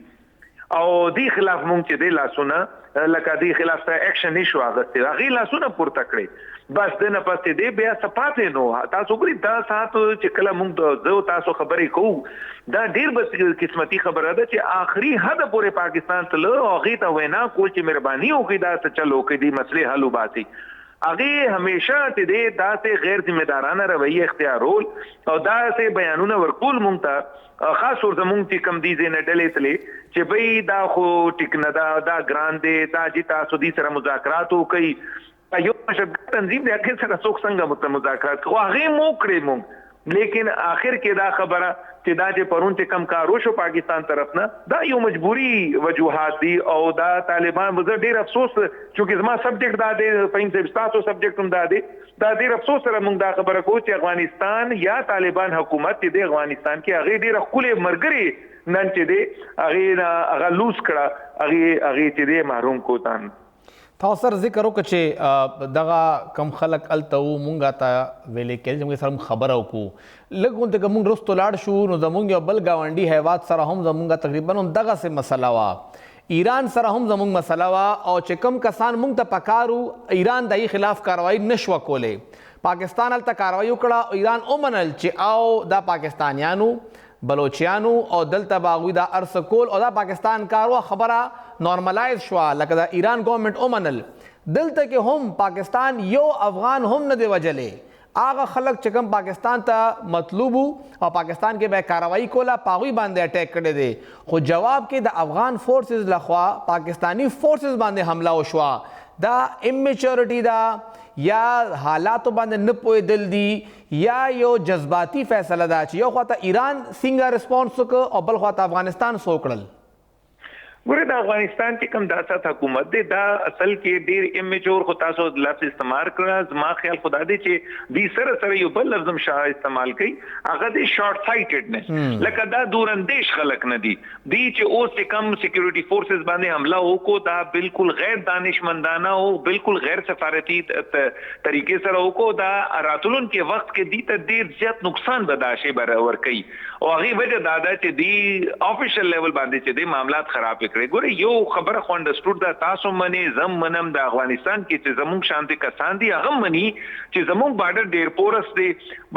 او دی خلاف مونږ چې دی لاسونه لکه دی خلاف ته اکشن نشو اغسته هغه لاسونه پورته کړی بس دنه پاتې دی بیا صفاتې نو تاسو ګوري دا ساتو چې کله مونږ زه تاسو خبرې کوو دا ډیر بس قسمتي خبره ده چې آخري حد پورې پاکستان ته له هغه ته وینا کول چې مهرباني وکړي دا څه چلو کې دی مسلې حل وباسي هغه همیشه ته دی دا سه غیر ذمہ دارانه رویه اختیارول او دا سه بیانونه ورکول مونږ ته خاص ور زمونږ چې کم دي زنه ډلې تلې چې به دا خو ټیک نه دا ګران دی دا چې تاسو دې سره مذاکرات وکړي یو مشابه تنظیم دی هغه سره څوک څنګه مذاکرات خو هغه مو کړی مونږ لیکن آخر کې دا خبره چې دا چې پرون چې کم کارو شو پاکستان طرف نه دا یو مجبوری وجوهات دي او دا طالبان وزر ډیر افسوس چې زما سبجیکټ دا دی فین صاحب تاسو سبجیکټ هم دا دی دا ډیر افسوس سره موږ دا خبره کوو چې افغانستان یا طالبان حکومت دې افغانستان کې هغه ډیر خپل مرګري نن چې دې هغه لوس کړه هغه چې دې محروم کوتان تاسو سره ذکر وکړه چې دغه کم خلک الته مونږه ته ویلې کې چې موږ سره خبره وکړو لږ ته کوم رستو لاړ شو نو زمونږ یو بل گاونډي هیواد سره هم زمونږه تقریبا دغه سه مسله وا ایران سره هم زمونږ مسله وا او چې کم کسان مونږ ته پکارو ایران دای خلاف کاروایی نشو کولې پاکستان الته کاروایی وکړه ایران اومنل چې او دا پاکستانیانو بلوچیانو او دلته باغوی دا ارسکول او دا پاکستان کاروا خبره نارملایز شو لکه دا ایران گورنمنت اومنل دلته کې هم پاکستان یو افغان هم نه دی وجلې هغه خلک چې کوم پاکستان ته مطلوب او پاکستان کې به کاروایی کوله پاغوی باندې اٹیک کړي دي خو جواب کې د افغان فورسز لخوا پاکستانی فورسز باندې حمله وشو دا امیچورټی دا یا حالاتو باندې نه پوهېدل دي یا یو جذباتي فیصله ده چې یو خواته ایران څنګه ریسپانس وکړ او بل خواته افغانستان څه وکړل ګوره د افغانستان چې کوم داسات حکومت دی دا اصل کې ډیر امیچور خو تاسو لفظ استعمال کړه زما خیال خدا دی چې دی سره یو بل لفظ شاه استعمال کوي هغه دی شارټ سایټډنس لکه دا دورندیش خلق نه دی چې اوس کم سکیورټي فورسز باندې حمله وکړو دا بالکل غیر دانشمندانه او بالکل غیر سفارتي طریقې سره وکړو دا راتلون کې وخت کې دی ته ډیر زیات نقصان برداشت ور کوي او هغه وجه دا چې دی افیشل لیول باندې چې دی معاملات خراب ګوره یو خبره خو انډرسټوډ دا تاسو منی زم منم د افغانستان کې چې زموږ شانتي کسان دي هغه منی چې زموږ بارډر ډیر پورس دی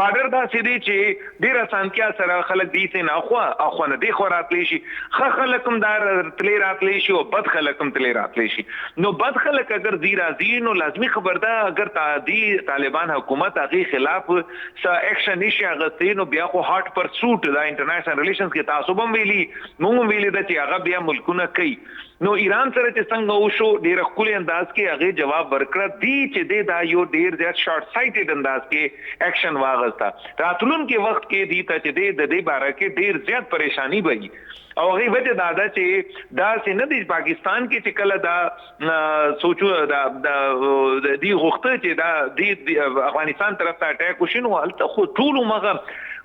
بارډر دا سې دی چې ډیر اسانتیا سره خلک دي ته نه خو نه دی خو راتلی شي خلک هم دار تلی راتلی شي او بد خلک هم تلی راتلی شي نو بد خلک اگر دی راځي نو لازمي خبر ده اگر طالبان حکومت هغه خلاف س اکشن نشي اغستې نو بیا خو هارت پرسوټ دا انټرنیشنل ریلیشنز کې تاسو هم ویلي موږ ویلي د چې هغه بیا ملکونه کوي نو ایران سره چې څنګه وشو ډیر خپل انداز کې هغه جواب ورکړه دی چې دا یو ډیر زیات شارټ سایټډ انداز کې اکشن واغستا راتلون کې وخت کې دی ته چې د دې باره کې ډیر زیات پریشانی وي او هغه وجه دا چې دا سینه د پاکستان کې چې کله دا سوچو دا دی غوښته چې دا د افغانستان طرف ته اٹیک وشینو هلته خو ټول مغه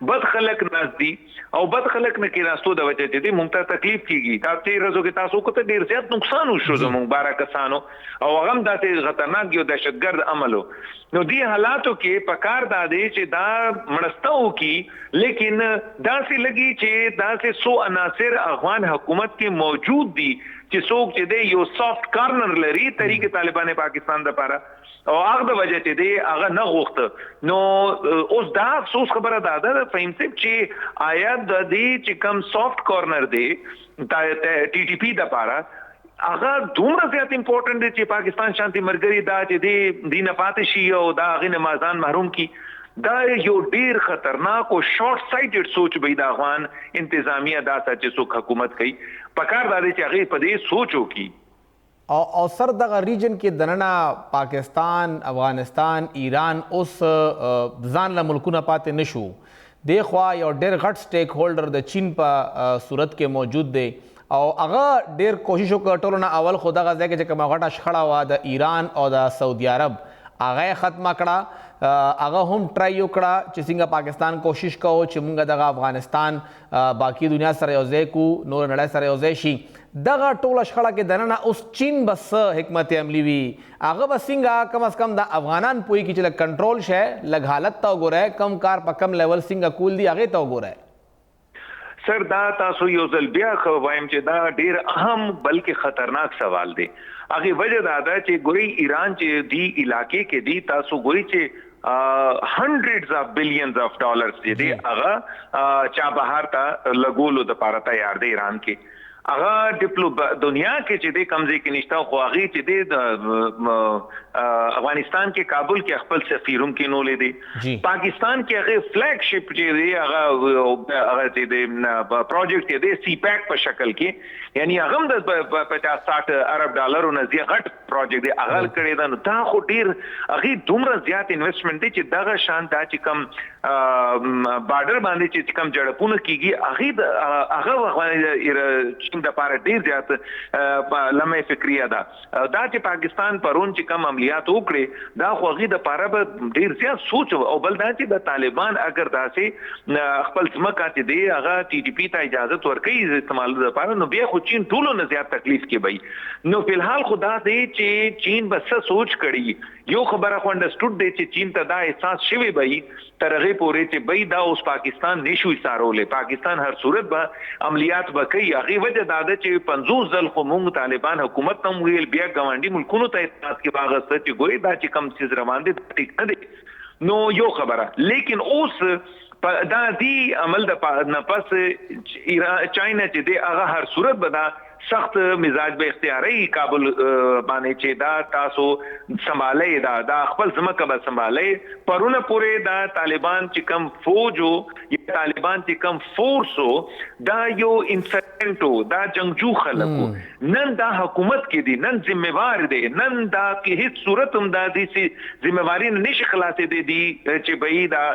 بد خلک ناز دي او بد خلک نه کې راستو د وجه دي مونږ ته تکلیف کیږي تاسو ورځو کې تاسو کو ته ډیر زیات نقصان وشو زموږ بارا کسانو او هغه هم داسې خطرناک یو دهشتګرد عملو نو دی حالاتو کې پکار دا دی چې دا مړستاو کی لیکن داسې لګي چې داسې سو عناصر افغان حکومت کې موجود دي چې څوک چې دی یو سافت کارنر لري طریق طالبان پاکستان د پاره او هغه د وجه ته دی هغه نه غوښته نو اوس دا افسوس خبره ده فهم چې آیا د دې چې کم سافت کارنر دی ټي ټي پی د پاره هغه دومره زیات امپورټنت دی چې پاکستان شانتي مرګري دا چې دی نه پاتې شي او دا هغه نمازان محروم کی دا یو ډیر خطرناک او شارټ سایټډ سوچ به د افغان انتظامیه دا چې څوک حکومت کوي پکار دا چې هغه په دې سوچ وکړي. او سر دغه ریجن کې دننه پاکستان، افغانستان، ایران اوس ځان له ملکونه پاتې نشو. دی خوا یو ډېر غټ سټیک هولډر د چین په صورت کې موجود دی او هغه ډېر کوشش وکړ ټولو نه اول خو دغه ځای کې چې کومه غټه شخړه وه د ایران او د سعودي عرب هغه یې ختمه کړه. هغه هم ټرای وکړه چې څنګه پاکستان کوشش کوو چې موږ دغه افغانستان باقي دنیا سره یو ځای کو، نور نړۍ سره یو ځای شي. دغه ټوله شخړه کې دننه اوس چین به څه حکمت عملي وي، هغه به څنګه کم از کم د افغانان پوهېږي چې لږ کنټرول شی، لږ حالت ته وګورئ، کم کار په کم لیول څنګه کول دي هغې ته وګورئ. سر دا تاسو یو ځل بیا وایم چې دا ډیر اهم بلکې خطرناک سوال دی. هغه وجه دا ده چې ګوري ایران چې دی علاقې کې دی تاسو ګوري چې hundreds of billions of dollars دی هغه چا بهر ته لګولو د پاره تیار دی ایران کې. هغه دنیا کې چې د کمزې کې نشته خو هغه چې د افغانستان کې کابل کې خپل سفیروم کې نولې دي. پاکستان کې هغه فلیگ شپ چې دی هغه چې د پروجیکټ دی سی پیک په شکل کې یعنی هغه د 50-60 ارب ډالرو نه زیات غټ پروجیکټ دی هغه کړی دا. نو دا خو ډیر هغه دومره زیات انویسټمنټ دی چې دغه شان دا چې کم بارډر باندې چې کم جړپونه کیږي هغه چین د پاره ډیر زیات لمې فکریه ده. دا چې پاکستان پرون چې کم عملیات وکړي دا خو هغه د پاره به ډیر زیات سوچ او بل دا چې د طالبان اگر داسې خپل ځمکه ته دی هغه ټي ټي پی ته اجازه ورکړي استعمال لپاره نو بیا خو چین ټولو نه زیات تکلیف کې وي. نو فلحال خدا دی چې چین بس سوچ کړي. یو خبره خو انډرسټوډ دی چې چین ته دا احساس شوی وي ترغه پورې چې بای دا اوس پاکستان نشو ایثارولې، پاکستان هر صورت به عملیات وکړي. هغه وجه دا ده چې 50 ځل خو موږ طالبان حکومت ته ویل بیا ګاونډي ملکونو ته اعتراض کې باغسته چې ګوري دا چې کم څه روان دي ټیک نه دي. نو یو خبره لیکن اوس دا دی عمل د نه پس چاینا چې دی هغه هر صورت به دا سخت مزاج به اختیاري کابل باندې چې دا تاسو سنبالي دا خپل ځمکه به سنبالي. پرونه پورې دا طالبان چې کم فوجو یا طالبان چې کم فورسو دا یو انسرجنټو دا جنگجو خلکو نن دا حکومت کې دي، نن ذمہوار دي، نن دا کې هیڅ صورت هم دا دي چې ذمہواری نشي خلاصې دي چې به دا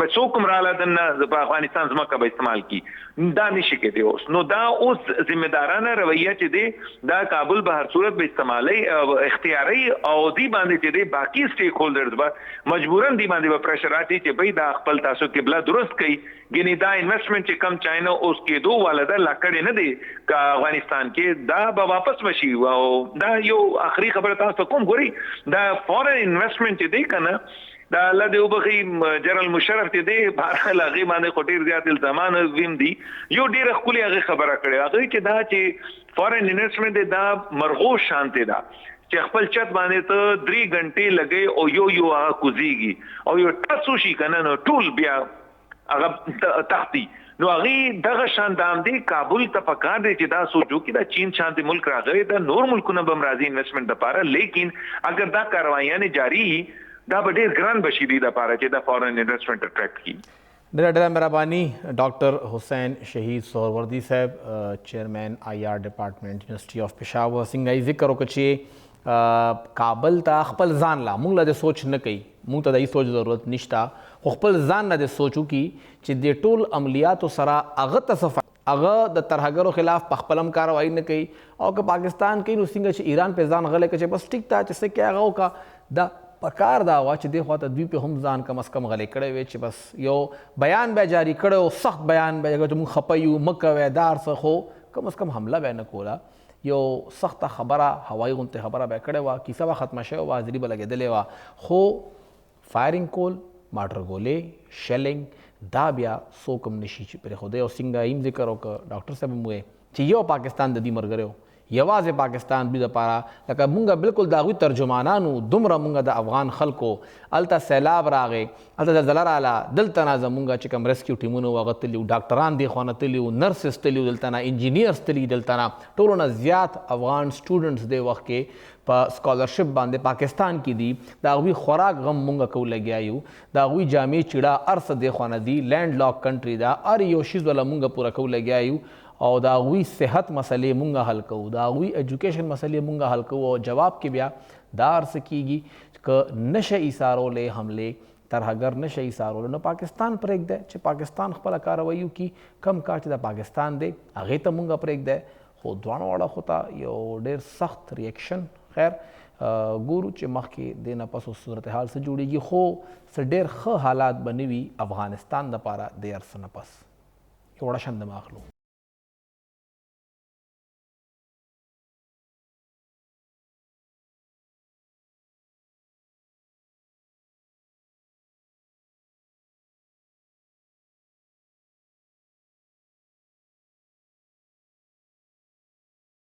بچو کوم رااله د افغانستان ځمکه به استعمال کی دا نشي کېدی. اوس نو دا اوس ذمہدارانه رویه چې دی دا کابل به هر صورت به استعمالي اختیاري او دی باندې چې دی باقی سټیک هولډرز به مجبورن دی باندې به پریشر راځي چې به دا خپل تاسو قبله درست کړي. ګینه دا انویسټمنټ چې کم چاینا اوس کې دوه والده لاکړې نه دی کا افغانستان کې دا به واپس وشي. او دا یو اخري خبره تاسو کوم ګوري دا فورن انویسټمنٹ چې دی کنه دا الله دې وبخي جنرال مشرف ته دی بهر لغي باندې خټیر زیات الزامان ویم دي یو ډیر خولي هغه خبره کړي هغه چې دا چې فورن انویسټمنټ دا مرغوب شانته دا چې خپل چت باندې ته 3 غنټې لګي او یو هغه کوزيږي او یو تاسو شي کنه نو ټول بیا هغه تختی. نو هغه دغه شان دام دی کابل ته پکار دی چې دا سوچو چې دا چین شانتي ملک راغی دا نور ملکونه به مرضی انویسټمنٹ لپاره لیکن اگر دا کاروایانه جاری دا به ډیر ګران بشي دی د پاره چې د فورن انویسټمنٹ اټریکټ کی. ډېره مهرباني ډاکټر حسین شهید سہروردی صاحب چیئرمین آئی آر ډپارټمنټ یونیورسيټي اف پېښور څنګه ذکر وکړ چې کابل ته خپل ځان لا موږ له سوچ نه کوي، موږ ته د سوچ ضرورت نشته خو خپل ځان نه سوچو کی چې د ټول عملیاتو سره هغه تصف هغه د ترهګرو خلاف په خپلم کاروایی نه کوي او که پاکستان کوي نو څنګه چې ایران په ځان غلې کوي بس ټیک تا چې څه کوي هغه وکړه. دا پکار دا وا چې د خواته دوی په هم ځان کم از کم غلې کړی وي چې بس یو بیان به جاری کړو سخت بیان به چې موږ خپایو مکوي دار څه خو کم از کم حمله به نه کوله یو سخته خبره هوایي غونته خبره به کړې وه کیسه به ختمه شوې وه حاضري به لګېدلې وه خو فایرنګ کول ماټر ګولې شیلنګ دا بیا څوک هم نشي چې پرېښودی او څنګه ایم ذکر وکړه ډاکټر صاحب هم وویل چې یو پاکستان د دې ملګری यवाज़ पाकिस्तान बि दपारा लका मुंगा बिल्कुल दागवी तर्जुमानानु दुमरा मुंगा द अफगान खलको अलता सैलाब रागे अलता जलजला राला दलतना जमुंगा चिकम रेस्क्यू टीमुनो वगतलियो डॉक्टरान दे खाना तलियो नर्सेस तलियो दलतना इंजीनियर्स तली दलतना टोलोना ज़्यादा अफगान स्टूडेंट्स दे वक्त के स्कॉलरशिप बांधे पाकिस्तान की दी दागवी खुराक गम मुंगा को लग आयु दागवी जामी चिड़ा अर्स दे खाना दी लैंड लॉक कंट्री दा अर योशिज वाला मुंगा पूरा को लग आयु और दागवी सेहत मसले मुंगा हल को दागवी एजुकेशन मसले मुंगा हल को और जवाब के ब्या दार से कीगी क नशे इसारो ले हमले तरहगर नशे इसारो न पाकिस्तान पर एक दे चे पाकिस्तान खपला कार्रवाई की कम काट दा पाकिस्तान दे आगे तो मुंगा पर एक दे हो द्वानो वाला होता यो डेर सख्त रिएक्शन खैर गुरु चे मख के देना पस सूरत हाल से जुड़ेगी खो से डेर ख हालात बनी हुई अफगानिस्तान द पारा देर सन पस योड़ा शन दिमाग लो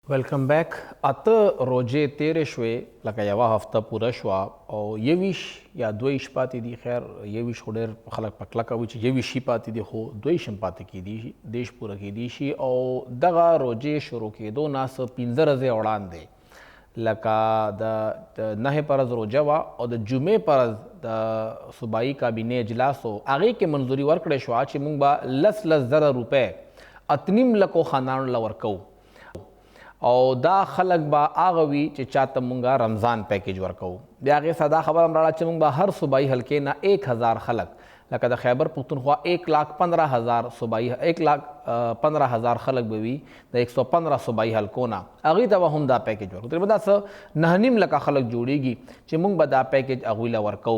वेलकम बैक अत रोजे तेरे शुए लका यवा हफ्ता पूरा शुआ और ये विश या द्वेश पाती दी खैर ये विश होडेर खलक पकला का विच ये विशी पाती दी हो द्वेशम पाती की दी देश पूरा की दीशी और दगा रोजे शुरू के दो नास पिंजर अजे उड़ान दे लका द नहे परज रोजवा और द जुमे परज द सूबाई काबीने इजलास हो आगे के मंजूरी वर्कड़े शुआ चे मुंबा लस ज़रा रुपए अतनिम लको खानान लवरकौ और दा खलक बा आगवी चे चात मुंगा रमज़ान पैकेज वर्कौ ब्यागे सदा खबर अमराड़ा चे मुंगा हर सूबाई हल्के ना 1000 खलक लका द खैबर पुख्तनख्वा 1,15,000 सूबाई 1,15,000 खलक बेवी द 115 सूबाई हल्कोना अगी दवा हम दा पैकेज वर्कौ तेरे बदा स नहनिम लका खलक जोड़ेगी चे मुंग बदा पैकेज अगवीला वर्कौ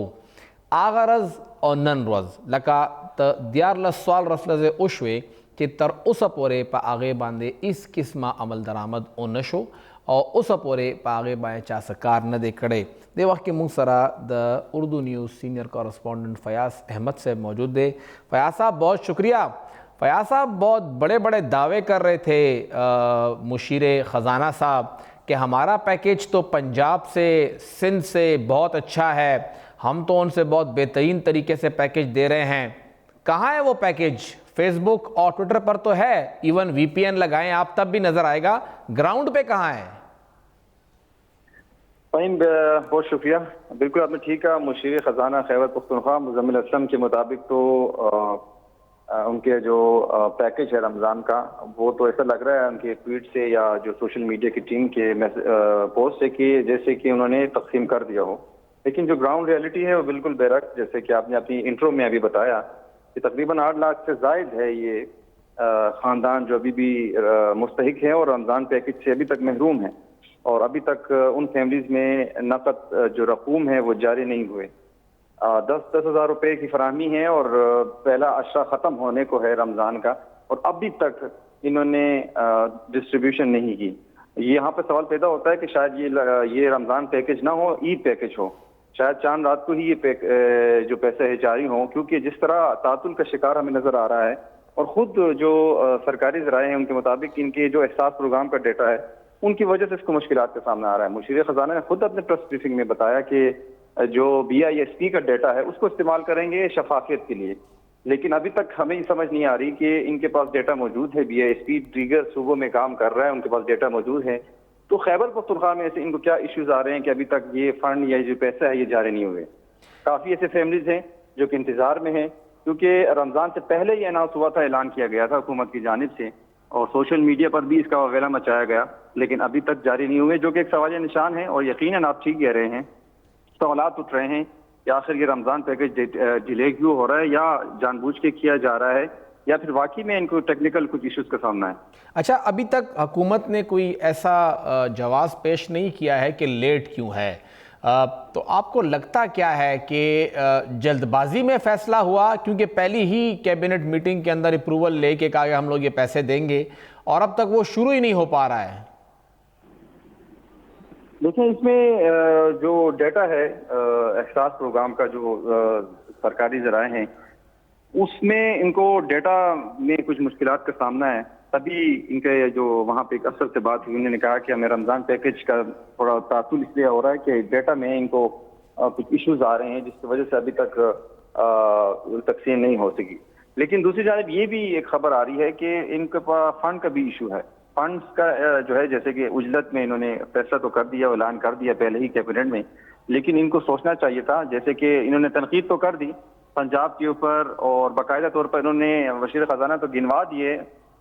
आगरज और नन रोज लका त दियार लसवाल रफलजे उशवे कि तर उस पोरे पा आगे बांधे इस किस्मा अमल दरामद ओ नशो और उस पोरे पा आगे बाएँ चा सकार न दे कड़े दे वक्त के मुंग सरा द Urdu news senior correspondent Fayaz Ahmad से मौजूद दे। फ़याज़ साहब बहुत शुक्रिया। फ़याज़ साहब बहुत बड़े बड़े दावे कर रहे थे मुशीर ख़जाना साहब कि हमारा पैकेज तो पंजाब से सिंध से बहुत अच्छा है, हम तो उनसे बहुत बेहतरीन तरीके से पैकेज दे रहे हैं। कहाँ है वो पैकेज? फेसबुक और ट्विटर पर तो है, इवन वीपीएन लगाएं आप तब भी नजर आएगा, ग्राउंड पे कहाँ है? बहुत शुक्रिया। बिल्कुल आपने ठीक कहा। मुशीर खजाना खैबर पख्तूनख्वा मुजम्मिल असलम के मुताबिक तो उनके जो पैकेज है रमज़ान का वो तो ऐसा लग रहा है उनके ट्वीट से या जो सोशल मीडिया की टीम के पोस्ट से कि जैसे कि उन्होंने तकसीम कर दिया हो, लेकिन जो ग्राउंड रियलिटी है वो बिल्कुल बेरक्स, जैसे कि आपने अपनी इंट्रो में अभी बताया कि तकरीबन 8 लाख से जायद है ये ख़ानदान जो अभी भी मुस्तहिक है और रमज़ान पैकेज से अभी तक महरूम है और अभी तक उन फैमिलीज में नकद जो रकूम है वो जारी नहीं हुए। 10-10 हज़ार रुपये की फराहमी है और पहला अशरा ख़त्म होने को है रमज़ान का और अभी तक इन्होंने डिस्ट्रीब्यूशन नहीं की। यहाँ पर सवाल पैदा होता है कि शायद ये रमज़ान पैकेज ना हो, ईद पैकेज हो, शायद चांद रात को ही ये जो पैसे है जारी हों, क्योंकि जिस तरह तातुल का शिकार हमें नज़र आ रहा है और ख़ुद जो सरकारी ज़राए हैं उनके मुताबिक इनके जो एहसास प्रोग्राम का डेटा है उनकी वजह से इसको मुश्किलात का सामना आ रहा है। मुशीर ख़जाना ने खुद अपने प्रेस ब्रीफिंग में बताया कि जो BISP का डेटा है उसको इस्तेमाल करेंगे शफाफियत के लिए, लेकिन अभी तक हमें समझ नहीं आ रही कि इनके पास डेटा मौजूद है। BISP ट्रिगर सूबों में काम कर रहा है, उनके पास डेटा मौजूद है, तो खैबर पख्तूनख्वा में से इनको क्या इश्यूज आ रहे हैं कि अभी तक ये फंड या जो पैसा है ये जारी नहीं हुए। काफ़ी ऐसे फैमिलीज हैं जो कि इंतजार में हैं, क्योंकि रमज़ान से पहले ही अनाउंस हुआ था, ऐलान किया गया था हुकूमत की जानिब से और सोशल मीडिया पर भी इसका ववेला मचाया गया, लेकिन अभी तक जारी नहीं हुए, जो कि एक सवाल निशान है। और यकीनन आप ठीक कह रहे हैं, सवालात उठ रहे हैं कि आखिर ये रमज़ान पैकेज डिले क्यों हो रहा है, या जानबूझ के किया जा रहा है, या फिर वाकई में इनको टेक्निकल कुछ इश्यूज का सामना है। अच्छा, अभी तक हुकूमत ने कोई ऐसा जवाब पेश नहीं किया है कि लेट क्यों है, तो आपको लगता क्या है कि जल्दबाजी में फैसला हुआ, क्योंकि पहली ही कैबिनेट मीटिंग के अंदर अप्रूवल लेके कहा हम लोग ये पैसे देंगे और अब तक वो शुरू ही नहीं हो पा रहा है? देखिए, इसमें जो डेटा है एहसास प्रोग्राम का जो सरकारी ज़राए हैं उसमें इनको डेटा में कुछ मुश्किलात का सामना है। तभी इनके जो वहाँ पे एक अफसर से बात हुई, उन्होंने कहा कि हमें रमज़ान पैकेज का थोड़ा तातुल इसलिए हो रहा है कि डेटा में इनको कुछ इश्यूज आ रहे हैं जिसकी वजह से अभी तक तकसीम नहीं हो सकी। लेकिन दूसरी जानब ये भी एक खबर आ रही है कि इनके पास फंड का भी इशू है। फंड्स का जो है, जैसे कि उजलत में इन्होंने फैसला तो कर दिया, ऐलान कर दिया पहले ही कैबिनेट में, लेकिन इनको सोचना चाहिए था। जैसे कि इन्होंने तनकीद तो कर दी पंजाब के ऊपर, और बाकायदा तौर पर इन्होंने वज़ीर ख़जाना तो गिनवा दिए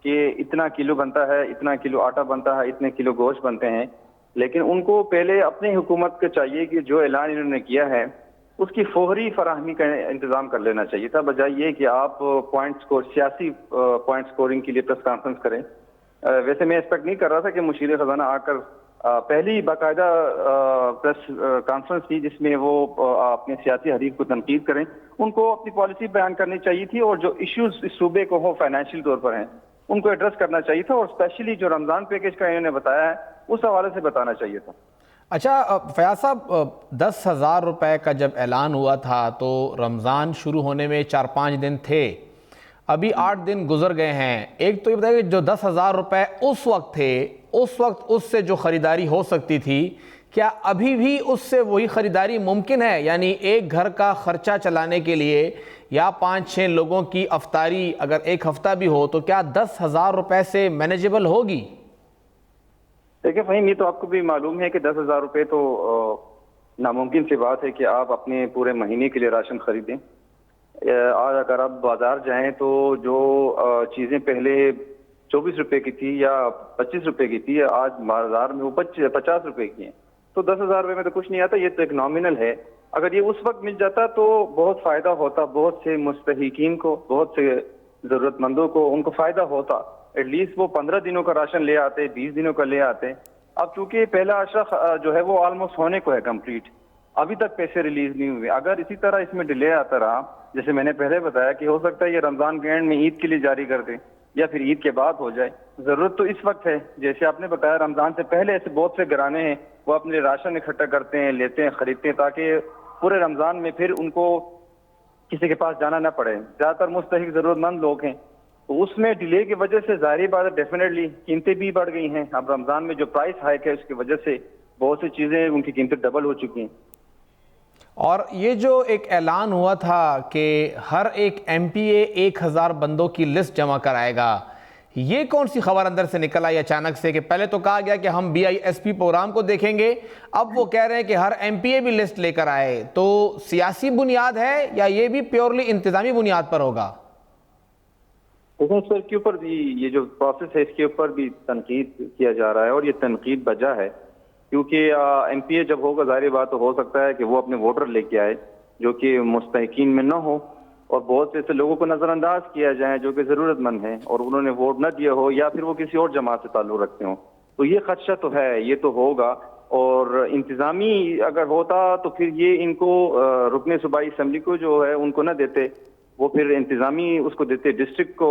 कि इतना किलो बनता है, इतना किलो आटा बनता है, इतने किलो गोश्त बनते हैं। लेकिन उनको पहले अपनी हुकूमत को चाहिए कि जो ऐलान इन्होंने किया है उसकी फौरी फराहमी का इंतजाम कर लेना चाहिए था, बजाय ये कि आप पॉइंट स्कोर सियासी पॉइंट स्कोरिंग के लिए प्रेस कॉन्फ्रेंस करें। वैसे मैं एक्सपेक्ट नहीं कर रहा था कि मुशीर खजाना आकर पहली बाकायदा प्रेस कॉन्फ्रेंस थी जिसमें वो अपने सियासी हरीफ को तनकीद करें। उनको अपनी पॉलिसी बयान करनी चाहिए थी, और जो इश्यूज इस सूबे को हो फाइनेंशियल तौर पर हैं उनको एड्रेस करना चाहिए था, और स्पेशली जो रमजान पैकेज का इन्होंने बताया है उस हवाले से बताना चाहिए था। अच्छा फयाज साहब, 10,000 रुपये का जब ऐलान हुआ था तो रमज़ान शुरू होने में 4-5 दिन थे, अभी 8 दिन गुजर गए हैं। एक तो ये बताइए जो 10,000 रुपये उस वक्त थे, उस वक्त उससे जो ख़रीदारी हो सकती थी, क्या अभी भी उससे वही ख़रीदारी मुमकिन है? यानी एक घर का ख़र्चा चलाने के लिए या 5-6 लोगों की अफ्तारी अगर एक हफ़्ता भी हो तो क्या 10,000 रुपये से मैनेजेबल होगी? देखिए फ़हीम, ये तो आपको भी मालूम है कि 10,000 रुपये तो नामुमकिन सी बात है कि आप अपने पूरे महीने के लिए राशन खरीदें। आज अगर आप बाजार जाएं तो जो चीज़ें पहले 24 रुपए की थी या 25 रुपए की थी, आज बाजार में वो 50 रुपए की हैं। तो 10,000 रुपये में तो कुछ नहीं आता, ये तो एक नॉमिनल है। अगर ये उस वक्त मिल जाता तो बहुत फ़ायदा होता, बहुत से मुस्तहिकीन को, बहुत से ज़रूरतमंदों को उनको फ़ायदा होता। एटलीस्ट वो 15 दिनों का राशन ले आते, 20 दिनों का ले आते। अब चूंकि पहला अशरा जो है वो ऑलमोस्ट होने को है कंप्लीट, अभी तक पैसे रिलीज नहीं हुए। अगर इसी तरह इसमें डिले आता रहा, जैसे मैंने पहले बताया कि हो सकता है ये रमजान के एंड में ईद के लिए जारी कर दे या फिर ईद के बाद हो जाए। जरूरत तो इस वक्त है, जैसे आपने बताया रमजान से पहले ऐसे बहुत से घराने हैं वो अपने राशन इकट्ठा करते हैं, लेते हैं, खरीदते हैं, ताकि पूरे रमजान में फिर उनको किसी के पास जाना ना पड़े। ज्यादातर मुस्तहिक जरूरतमंद लोग हैं, तो उसमें डिले की वजह से जाहिर बात है डेफिनेटली कीमतें भी बढ़ गई हैं। अब रमजान में जो प्राइस हाइक है उसकी वजह से बहुत सी चीजें उनकी कीमतें डबल हो चुकी हैं। और ये जो एक ऐलान हुआ था कि हर एक MPA 1,000 बंदों की लिस्ट जमा कराएगा, ये कौन सी खबर अंदर से निकल आई अचानक से? कि पहले तो कहा गया कि हम BISP प्रोग्राम को देखेंगे, अब वो कह रहे हैं कि हर MPA भी लिस्ट लेकर आए। तो सियासी बुनियाद है या ये भी प्योरली इंतजामी बुनियाद पर होगा? लेकिन इस के ऊपर भी ये जो प्रोसेस है इसके ऊपर भी तनकीद किया जा रहा है, और ये तनकीद वजह है क्योंकि MPA जब होगा जाहिर बात तो हो सकता है कि वो अपने वोटर लेके आए जो कि मुस्तहिकीन में न हो, और बहुत से ऐसे लोगों को नजरअंदाज किया जाए जो कि जरूरतमंद हैं और उन्होंने वोट न दिया हो या फिर वो किसी और जमात से ताल्लुक रखते हो। तो ये खदशा तो है, ये तो होगा। और इंतजामी अगर होता तो फिर ये इनको रुकने सूबाई असम्बली को जो है उनको न देते, वो फिर इंतजामी उसको देते, डिस्ट्रिक्ट को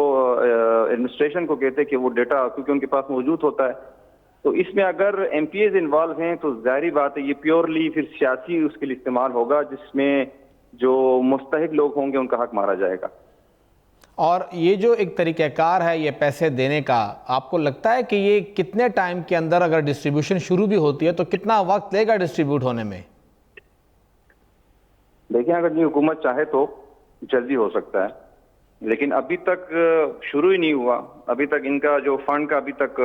एडमिनिस्ट्रेशन को कहते कि वो डेटा क्योंकि उनके पास मौजूद होता है। तो इसमें अगर MPAs इन्वॉल्व हैं तो जाहिर बात है ये प्योरली फिर सियासी उसके लिए इस्तेमाल होगा, जिसमें जो मुस्तहिक लोग होंगे उनका हक मारा जाएगा। और ये जो एक तरीक़ाकार है ये पैसे देने का, आपको लगता है कि ये कितने टाइम के अंदर अगर डिस्ट्रीब्यूशन शुरू भी होती है तो कितना वक्त लेगा डिस्ट्रीब्यूट होने में? देखिए अगर ये हुकूमत चाहे तो जल्दी हो सकता है, लेकिन अभी तक शुरू ही नहीं हुआ। अभी तक इनका जो फंड का अभी तक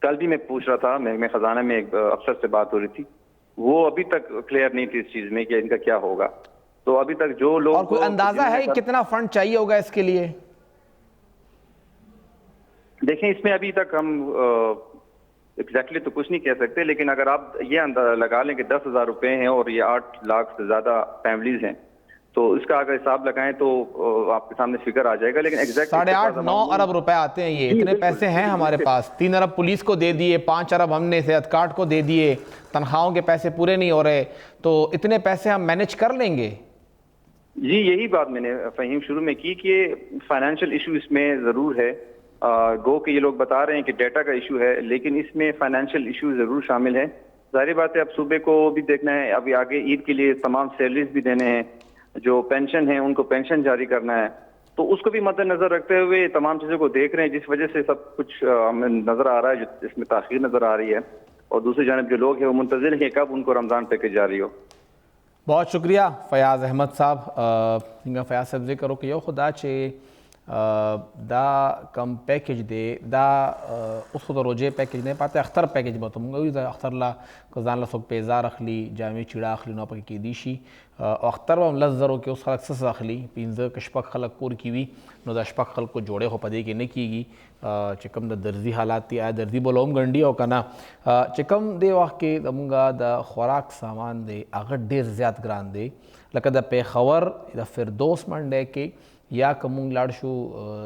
कल भी मैं पूछ रहा था, महकमे खजाना में एक अफसर से बात हो रही थी, वो अभी तक क्लियर नहीं थी इस चीज में कि इनका क्या होगा। तो अभी तक जो लोग, और कोई अंदाजा है कितना फंड चाहिए होगा इसके लिए? देखें इसमें अभी तक हम एग्जैक्टली तो कुछ नहीं कह सकते, लेकिन अगर आप ये अंदाजा लगा लें कि 10,000 रुपए हैं और ये 8 लाख से ज्यादा फैमिलीज हैं, तो इसका अगर हिसाब लगाएं तो आपके सामने फिगर आ जाएगा। लेकिन एग्जैक्ट 8.5-9 अरब रुपए आते हैं। ये इतने पैसे हैं हमारे पास। 3 अरब पुलिस को दे दिए, 5 अरब हमने सेहत कार्ड को दे दिए, तनख्वाहों के पैसे पूरे नहीं हो रहे, तो इतने पैसे हम मैनेज कर लेंगे। जी यही बात मैंने फ़हीम शुरू में की कि फाइनेंशियल इशू इसमें जरूर है। गो कि ये लोग बता रहे हैं कि डेटा का इशू है, लेकिन इसमें फाइनेंशियल इशू जरूर शामिल है। जाहिर बात है अब सूबे को भी देखना है, अभी आगे ईद के लिए तमाम सैलरीज भी देने हैं, जो पेंशन है उनको पेंशन जारी करना है, तो उसको भी मद्देनजर रखते हुए तमाम चीज़ों को देख रहे हैं, जिस वजह से सब कुछ हमें नज़र आ रहा है, जिसमें ताख़ीर नज़र आ रही है। और दूसरी जानब जो लोग हैं वो मुंतज़िर हैं कब उनको रमज़ान पैकेज जारी हो। बहुत शुक्रिया फयाज अहमद साहब। फयाज साहब जे करो कि यो खुदा चे दा कम पैकेज दे दा उसको तो रोजे पैकेज नहीं पाते अख्तर पैकेज बताऊँगा अख्तर ला कजान ला सोक पेजार अखली जामे चिड़ा अखली नौ पक की दीशी अख्तर व लज़रों के उस खलक सस अखली पिंज़ कशपक खलक पूर की भी नो दशपक खल को जोड़े हो पदे के नहीं कीगी चिकम द दर्जी हालात आया दर्जी बोलोम गंडी और कना चिकम दे वक्त के दमुंगा द खुराक सामान दे अगर ढेर ज़्यादा ग्रान दे लका द पेखवर द फिरदौस मंडे के या कमुंग लाड़शु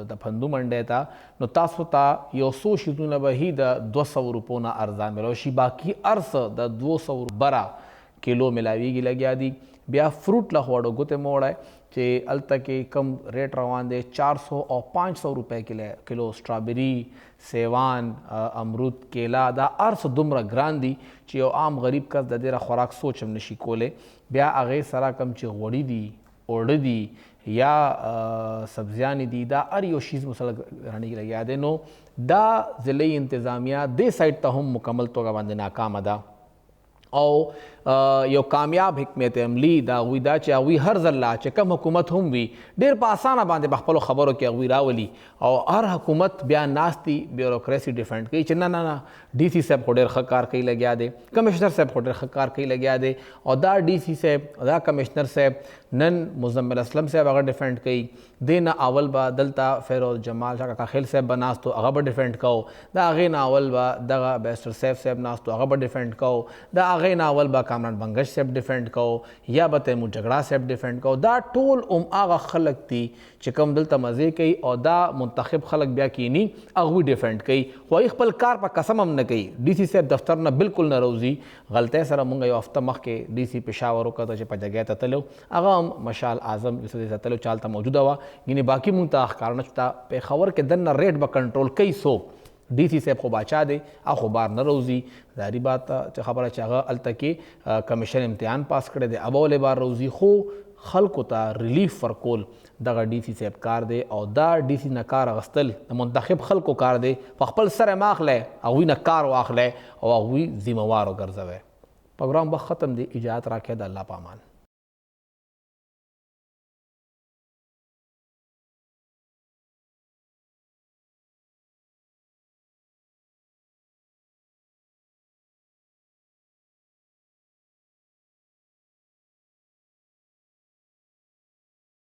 द फंदू मंडे था नो तासो ता यो सो शितुन बही द 200 रुपये ना अर्जान मिलो शी बाकी अर्स द 200 बरा किलो मिलावी गी लग्या दी ब्या फ्रूट लखवाड़ो गुते मोड़ है चे अल तक के कम रेट रवान दे 400 और 500 रुपए किलो स्ट्रॉबेरी सेवान अमरूद केला दा अर्स दुमरा ग्रांदी चे आम गरीब का ददेरा खुराक सोचम नशी कोले ब्या आगे सरा कम चे गोड़ी दी ओढ़ दी या सब्जियाँ दी दा अर यो चीज़ मसल रहने की लगी याद नो दा ज़िले इंतज़ामिया दे साइड तहम मुकम्मल तो का बंद नाकाम अदा और यो कामयाब हिकमत अमली दा हुई दा चे अवी हर ज़ल्ला चे कम हुकूमत हम भी देर पासाना बांधे बखपलो खबरों के अवी रावली और हर हुकूमत बयान नास्ती ब्यूरोक्रेसी डिफेंड कई चन्ना ना DC साहब खोडेर खकार कई लग्या दे कमिश्नर साहब खोडेर खकार कई लग्या दे और दा DC साहब दा कमिश्नर साहब नन मुजम्मिल असलम साहब अगर डिफेंड कई दे ना अवल बा दलता फेरोज जमाल शाह का खेल साहब बनास तो अगर डिफेंड कहो दा आगे ना अवल बा दगा बेस्टर साहब नास तो अगर डिफेंड कहो दा आगे ना अवल बा कामरान बंगश साहब डिफेंड कहो या बतैमू झगड़ा साहब डिफेंड कहो दा टोल आगा खलक थी चिकम दलता मज़े कई और दा मुंतखब खलक ब्या कीनी अगवी डिफेंड कई वही खपल कार पर कसम हम न कई DC साहब दफ्तर न बिल्कुल न रोज़ी गलते सर मुंगा यो हफ्ता मख के DC पेशावर का तो जगह तलो अगम मशाल आज़म जिस तलो चालता मौजूद हुआ गिनी बाकी मुंता कारण पे खबर के दन रेट ब कंट्रोल कई सो DC साहब को बाचा दे अखबार न रोज़ी जारी बात खबर चाह अल तक कमीशन इम्तिहान पास करे दे अबोले बार रोज़ी खो खल्को ता रिलीफ फरकोल दगा DC साहब कार दे और दा DC नकार अगस्तल मुंतखब खल्को कार दे फखपल सर माख ले अवी नकार वाख ले और अवी जिम्मेवार गर्जवे प्रोग्राम ब ख़त्म दे इजाज़त राखे द अल्लाह पामान।